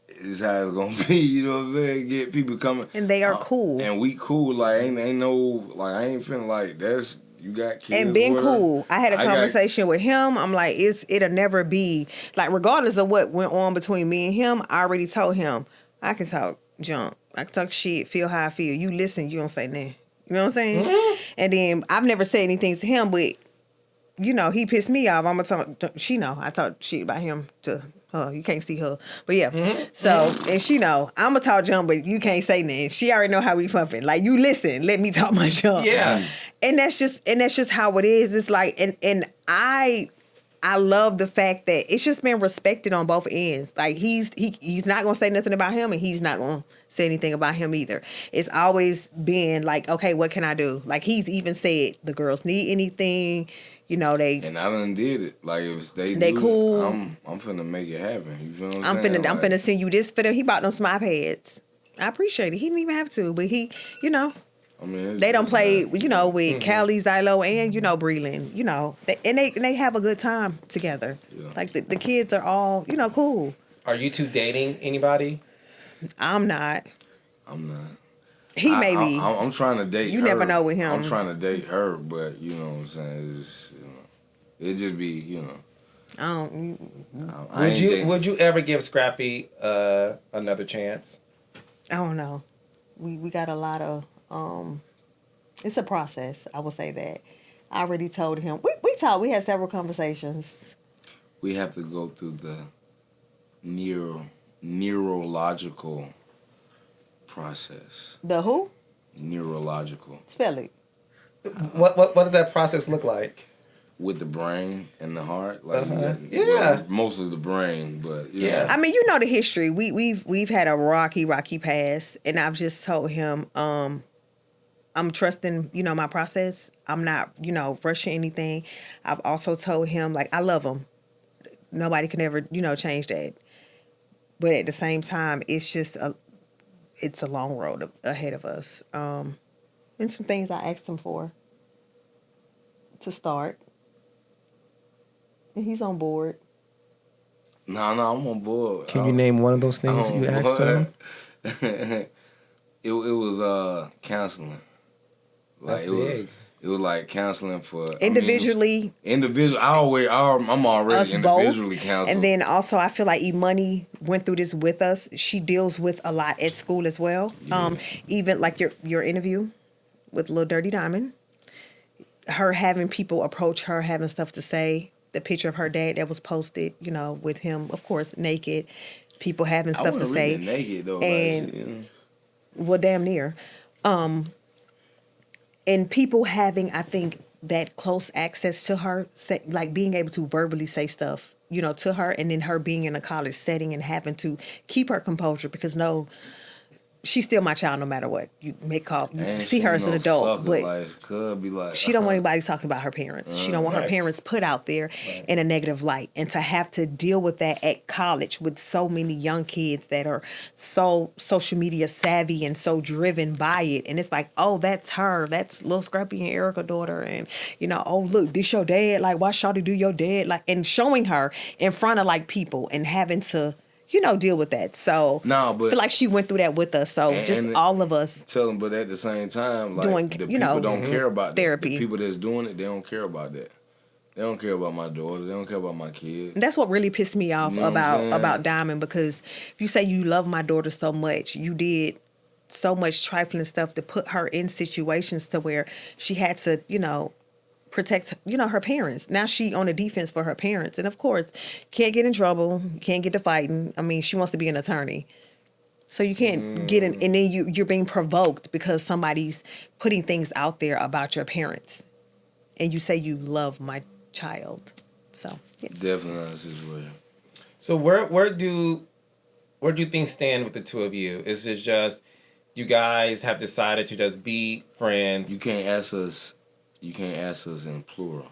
Speaker 1: this is how it's gonna be, you know what I'm saying? Get people coming.
Speaker 3: And they are cool.
Speaker 1: And we cool. Like, ain't no, like, I ain't feeling like that's, you got kids.
Speaker 3: And being cool. I had a conversation with him. I'm like, it'll never be, like, regardless of what went on between me and him, I already told him, I can talk junk. I can talk shit, feel how I feel. You listen, you don't say nothing. You know what I'm saying? Mm-hmm. And then I've never said anything to him, but, you know, he pissed me off. I'm going to talk, she know, I talk shit about him to her. You can't see her. But yeah. Mm-hmm. So, and she know, I'm going to talk junk, but you can't say nothing. She already know how we pumping. Like, you listen, let me talk my junk.
Speaker 2: Yeah.
Speaker 3: And that's just how it is. It's like, and I love the fact that it's just been respected on both ends. Like, he's not going to say nothing about him, and he's not going to say anything about him either. It's always been like, okay, what can I do? Like, he's even said, the girls need anything, you know, they...
Speaker 1: And I done did it. Like, if they
Speaker 3: do cool.
Speaker 1: I'm finna make it happen. You feel what I'm saying?
Speaker 3: I'm finna send you this for them. He bought them smile pads. I appreciate it. He didn't even have to, but he, you know...
Speaker 1: I mean,
Speaker 3: they don't play, you know, with Callie, Zylo, and, you know, Breland, you know. They have a good time together. Yeah. Like, the kids are all, you know, cool.
Speaker 2: Are you 2 dating anybody?
Speaker 3: I'm not.
Speaker 1: He
Speaker 3: may be.
Speaker 1: I'm trying to date her.
Speaker 3: You never know with him.
Speaker 1: I'm trying to date her, but, you know what I'm saying, it's, you know, it just be, you know.
Speaker 2: Would you ever give Scrappy another chance?
Speaker 3: I don't know. We got a lot of... it's a process. I will say that. I already told him. We talked. We had several conversations.
Speaker 1: We have to go through the neurological process.
Speaker 3: The who?
Speaker 1: Neurological.
Speaker 3: Spell it.
Speaker 2: What does that process look like?
Speaker 1: With the brain and the heart, like most of the brain, but
Speaker 2: yeah.
Speaker 3: I mean, you know the history. We've had a rocky past, and I've just told him, I'm trusting, you know, my process. I'm not, you know, rushing anything. I've also told him, like, I love him. Nobody can ever, you know, change that. But at the same time, it's just it's a long road ahead of us. And some things I asked him for to start. And he's on board.
Speaker 1: No, I'm on board.
Speaker 2: Can you name one of those things you asked him?
Speaker 1: It was counseling. Like it was like counseling for
Speaker 3: individually.
Speaker 1: I'm already individually counseled.
Speaker 3: And then also, I feel like E-Money went through this with us. She deals with a lot at school as well. Yeah. Even like your interview with Lil Dirty Diamond, her having people approach her, having stuff to say. The picture of her dad that was posted, you know, with him, of course, naked. People having stuff to say.
Speaker 1: Naked though,
Speaker 3: and well, damn near. And people having, I think, that close access to her, like being able to verbally say stuff, you know, to her, and then her being in a college setting and having to keep her composure because she's still my child no matter what. You may call, you see her as an adult, but she don't want anybody talking about her parents. She don't want her parents put out there in a negative light. And to have to deal with that at college with so many young kids that are so social media savvy and so driven by it. And it's like, oh, that's her. That's little Scrappy and Erica daughter. And, you know, oh, look, this your dad. Like, why shawty do your dad? Like, and showing her in front of like people and having to, you know, deal with that. So
Speaker 1: but
Speaker 3: I feel like she went through that with us. So and all of us
Speaker 1: tell them, but at the same time, like
Speaker 3: doing,
Speaker 1: the
Speaker 3: you know,
Speaker 1: people don't care about
Speaker 3: therapy.
Speaker 1: That. The people that's doing it, they don't care about that. They don't care about my daughter. They don't care about my kids.
Speaker 3: That's what really pissed me off about Diamond, because if you say you love my daughter so much, you did so much trifling stuff to put her in situations to where she had to, you know, protect, her parents. Now she on the defense for her parents. And of course, can't get in trouble, can't get to fighting. I mean, she wants to be an attorney. So you can't get in, and then you're being provoked because somebody's putting things out there about your parents. And you say you love my child. So, yeah.
Speaker 1: Definitely not a situation.
Speaker 2: So where do things stand with the two of you? Is it just you guys have decided to just be friends?
Speaker 1: You can't ask us in plural.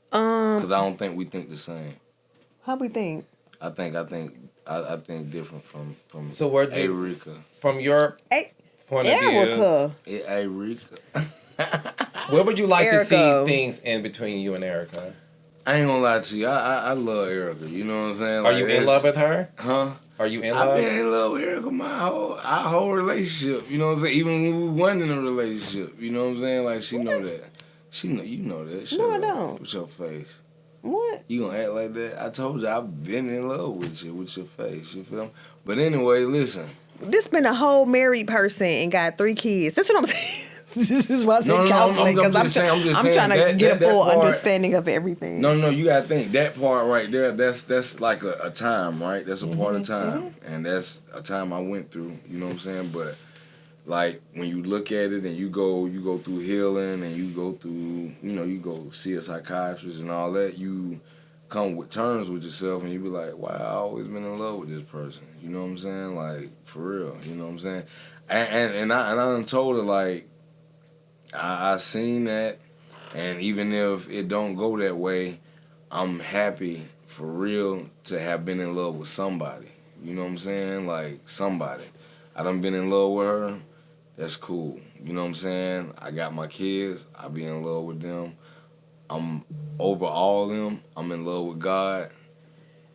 Speaker 1: Because I don't think we think the same.
Speaker 3: How we think?
Speaker 1: I think different from
Speaker 2: So where do
Speaker 1: Erica.
Speaker 2: From your point of
Speaker 3: Erica.
Speaker 2: view,
Speaker 1: Erica.
Speaker 2: where would you like to see
Speaker 3: Erica.
Speaker 2: things in between you and Erica?
Speaker 1: I ain't gonna lie to you. I love Erica. You know what I'm saying?
Speaker 2: Are you in love with her?
Speaker 1: Huh?
Speaker 2: Are you in love?
Speaker 1: I've been in love with Erica our whole relationship. You know what I'm saying? Even when we weren't in a relationship. You know what I'm saying? Like she know that. You know that. Shut
Speaker 3: No, I
Speaker 1: up
Speaker 3: don't.
Speaker 1: with your face.
Speaker 3: What?
Speaker 1: You gonna act like that? I told you I've been in love with you, with your face. You feel me? But anyway, listen.
Speaker 3: This been a whole married person and got 3 kids. That's what I'm saying. This is why I say
Speaker 1: No,
Speaker 3: counseling, because
Speaker 1: I'm just saying
Speaker 3: trying to
Speaker 1: that-
Speaker 3: get a
Speaker 1: that
Speaker 3: full
Speaker 1: part-
Speaker 3: understanding of everything.
Speaker 1: No, you gotta think that part right there. That's like a time, right? That's a part of time, and that's a time I went through. You know what I'm saying? But like when you look at it and you go through healing and you go through, you go see a psychiatrist and all that, you come with terms with yourself and you be like, wow, I always been in love with this person. You know what I'm saying? Like for real. You know what I'm saying? And I done told her like I seen that, and even if it don't go that way, I'm happy for real to have been in love with somebody. You know what I'm saying? Like somebody. I done been in love with her. That's cool. You know what I'm saying? I got my kids. I be in love with them. I'm over all of them. I'm in love with God,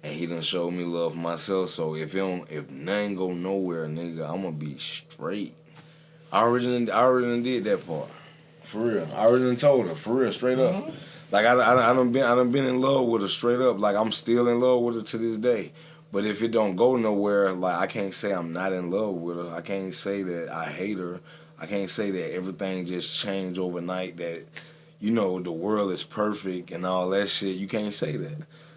Speaker 1: and He done showed me love for myself. So if nothing go nowhere, nigga, I'm gonna be straight. I already done did that part. For real. I already done told her. For real, straight up. Like I done been in love with her straight up. Like I'm still in love with her to this day. But if it don't go nowhere, like I can't say I'm not in love with her. I can't say that I hate her. I can't say that everything just changed overnight, that, the world is perfect and all that shit. You can't say that.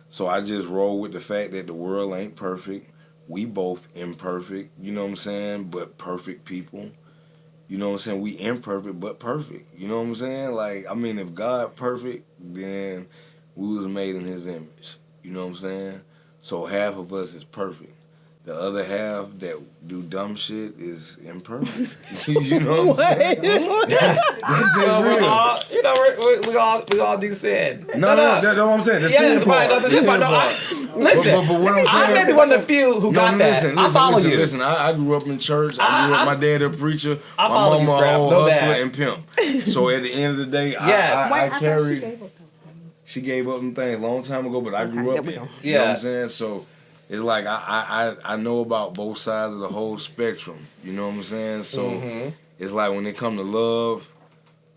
Speaker 1: So I just roll with the fact that the world ain't perfect. We both imperfect, you know what I'm saying? But perfect people. You know what I'm saying? We imperfect, but perfect. You know what I'm saying? Like, I mean, if God perfect, then we was made in His image. You know what I'm saying? So half of us is perfect. The other half that do dumb shit is imperfect. You know what I'm saying?
Speaker 2: We all do sin.
Speaker 1: No, that's what I'm saying. The sin part.
Speaker 2: The sin part. Listen,
Speaker 1: but what I'm
Speaker 2: I may
Speaker 1: saying,
Speaker 2: be one of the few who got that. I follow you.
Speaker 1: Listen, I grew up in church. My dad a preacher.
Speaker 2: I
Speaker 1: My
Speaker 2: follow you,
Speaker 1: mama a
Speaker 2: Scrap.
Speaker 1: whole
Speaker 2: No
Speaker 1: hustler
Speaker 2: bad.
Speaker 1: and pimp. So at the end of the day,
Speaker 2: Yes.
Speaker 1: I carry. She gave up them things a long time ago, but I grew up in it. You know what I'm saying? So it's like I know about both sides of the whole spectrum. You know what I'm saying? So it's like when it come to love,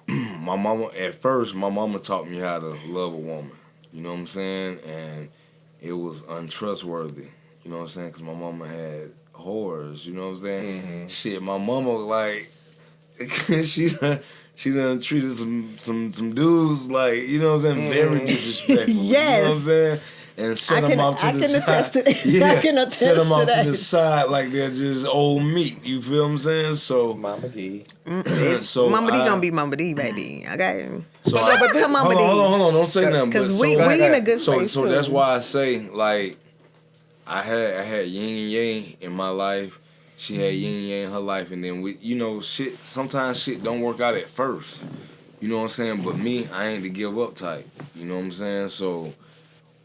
Speaker 1: my mama taught me how to love a woman. You know what I'm saying? And it was untrustworthy. You know what I'm saying? Because my mama had whores. You know what I'm saying? Shit, my mama like she done treated some dudes like, you know what I'm saying, very disrespectful.
Speaker 3: Yes.
Speaker 1: You know what I'm saying? And set them off to the side.
Speaker 3: Attest to that. I can attest
Speaker 1: set them
Speaker 3: to
Speaker 1: off
Speaker 3: that.
Speaker 1: to the side like they're just old meat. You feel what I'm saying? So
Speaker 2: Mama D.
Speaker 1: so
Speaker 3: Mama D gonna be Mama D, baby. Okay.
Speaker 1: So
Speaker 3: Shout out to Mama D.
Speaker 1: hold on, don't say nothing.
Speaker 3: Because
Speaker 1: But
Speaker 3: we in a good space
Speaker 1: so
Speaker 3: too.
Speaker 1: that's why I say, like, I had yin and yang in my life. She had yin and yang in her life, and then sometimes shit don't work out at first. You know what I'm saying? But me, I ain't the give up type. You know what I'm saying? So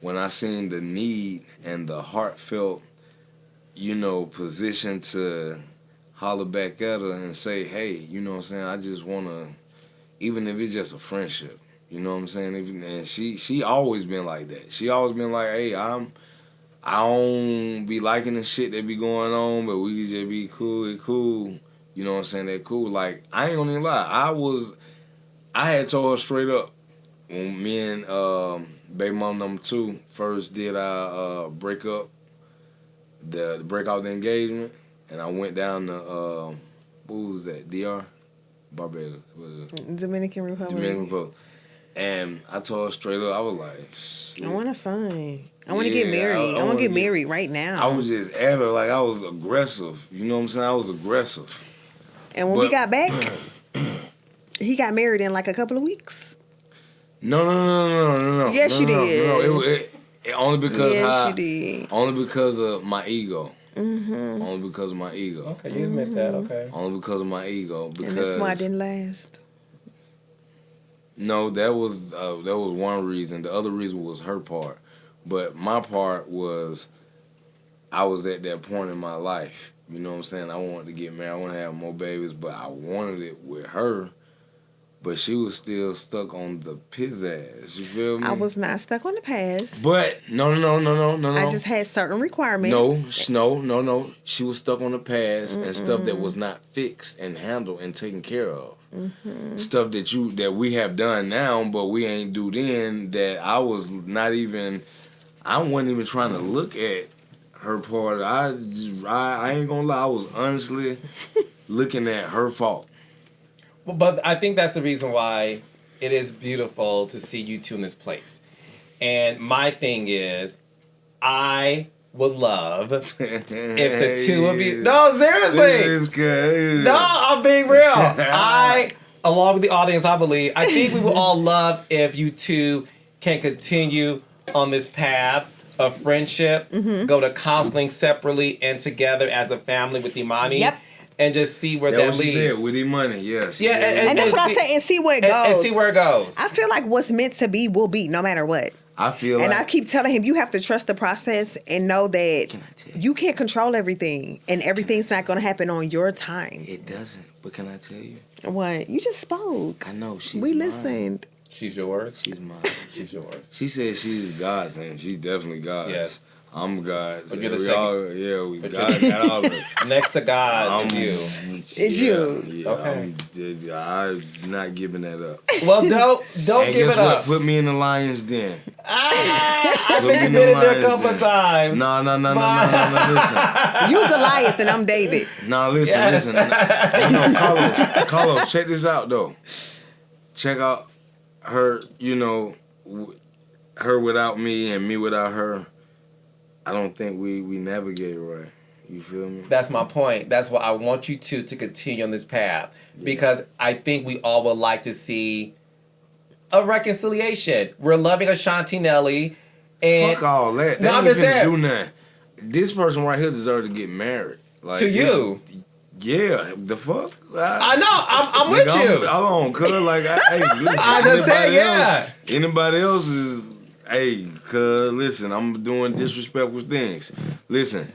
Speaker 1: when I seen the need and the heartfelt, position to holler back at her and say, hey, you know what I'm saying, I just want to, even if it's just a friendship, you know what I'm saying? And she always been like that. She always been like, hey, I don't be liking the shit that be going on, but we just be cool. You know what I'm saying? That cool. Like, I ain't gonna even lie. I had told her straight up when me and baby mom number 2 first did our breakup, the break out the engagement, and I went down to what was that? DR? Barbados. What is it?
Speaker 3: Dominican Republic.
Speaker 1: Dominican Republic. And I told her straight up, I was like, shit.
Speaker 3: I want a son. I want to get married. I want to get married right now.
Speaker 1: I was just at her like I was aggressive. You know what I'm saying? I was aggressive.
Speaker 3: And when we got back, he got married in like a couple of weeks.
Speaker 1: No.
Speaker 3: Yes, you did.
Speaker 1: No, it only because
Speaker 3: you did.
Speaker 1: Only because of my ego.
Speaker 3: Mm-hmm.
Speaker 1: Only because of my ego.
Speaker 2: Okay, you admit that. Okay.
Speaker 1: Only because of my ego. Because
Speaker 3: And that's why it didn't last.
Speaker 1: No, that was one reason. The other reason was her part, but my part was I was at that point in my life. You know what I'm saying? I wanted to get married. I wanted to have more babies, but I wanted it with her. But she was still stuck on the pizzazz. You feel me?
Speaker 3: I was not stuck on the past.
Speaker 1: But no.
Speaker 3: I just had certain requirements.
Speaker 1: No. She was stuck on the past and stuff that was not fixed and handled and taken care of. Mm-hmm. Stuff that we have done now, but we ain't do then. That I wasn't even trying to look at her part. I ain't gonna lie. I was honestly looking at her fault.
Speaker 2: But I think that's the reason why it is beautiful to see you two in this place. And my thing is, I would love if the two of you... No, seriously! No, I'm being real. Along with the audience, I think we would all love if you two can continue on this path of friendship, go to counseling separately and together as a family with Imani.
Speaker 3: Yep.
Speaker 2: And just see where that leads.
Speaker 1: With Imani, yes.
Speaker 2: Yeah,
Speaker 3: and that's what I say, and see where it goes.
Speaker 2: And see where it goes.
Speaker 3: I feel like what's meant to be will be, no matter what.
Speaker 1: I feel
Speaker 3: and I keep telling him, you have to trust the process and know that you can't control everything, and everything's not going to happen on your time.
Speaker 1: It doesn't, but can I tell you?
Speaker 3: What? You just spoke.
Speaker 1: I know,
Speaker 3: We listened.
Speaker 2: She's yours?
Speaker 1: She's mine.
Speaker 2: She's yours.
Speaker 1: She said she's God's, and she's definitely God's.
Speaker 2: Yes.
Speaker 1: I'm God's.
Speaker 2: But you're the second.
Speaker 1: We God got all of it.
Speaker 2: Next to God is you.
Speaker 3: It's you.
Speaker 1: Yeah,
Speaker 2: okay.
Speaker 1: I'm not giving that up.
Speaker 2: Well, don't give it up.
Speaker 1: Put me in the lion's den.
Speaker 2: I think you've been in there a couple of times.
Speaker 1: No, listen.
Speaker 3: You Goliath and I'm David.
Speaker 1: No, listen. No, Carlos, check this out, though. Check out her, her without me and me without her. I don't think we navigate right. You feel me?
Speaker 2: That's my point. That's why I want you two to continue on this path. Yeah. Because I think we all would like to see a reconciliation. We're loving Ashanti Nelly. And
Speaker 1: fuck all that.
Speaker 2: No, I'm
Speaker 1: just
Speaker 2: just saying.
Speaker 1: Do nothing. This person right here deserves to get married. Like,
Speaker 2: to you.
Speaker 1: Yeah, the fuck?
Speaker 2: I know. I'm with you.
Speaker 1: I don't, cuz, like, hey, listen.
Speaker 2: I just said, yeah.
Speaker 1: Anybody else is... Hey, cuz, listen, I'm doing disrespectful things. Listen,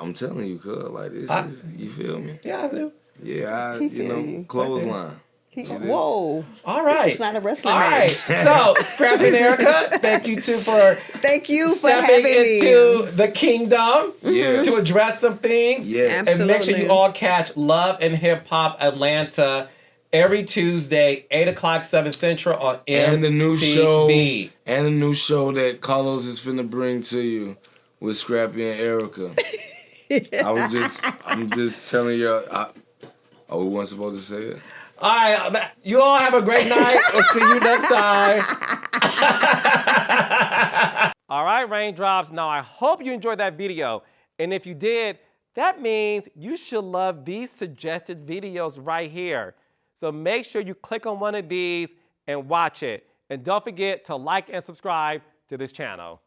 Speaker 1: I'm telling you, cuz, like, this is, you feel me?
Speaker 2: Yeah, I do.
Speaker 1: Yeah, clothesline.
Speaker 3: Whoa.
Speaker 2: All right.
Speaker 3: It's not a wrestling
Speaker 2: All
Speaker 3: match.
Speaker 2: right. So, Scrappy and Erica, thank you two for
Speaker 3: having me
Speaker 2: into the kingdom to address some things.
Speaker 1: Yeah.
Speaker 3: Absolutely.
Speaker 2: And make sure you all catch Love and Hip Hop Atlanta every Tuesday, 8 o'clock, 7 Central on MTV.
Speaker 1: And the new show that Carlos is finna bring to you with Scrappy and Erica. I'm just telling you. We weren't supposed to say it?
Speaker 2: All right. You all have a great night. We'll see you next time. All right, Raindrops. Now, I hope you enjoyed that video. And if you did, that means you should love these suggested videos right here. So make sure you click on one of these and watch it. And don't forget to like and subscribe to this channel.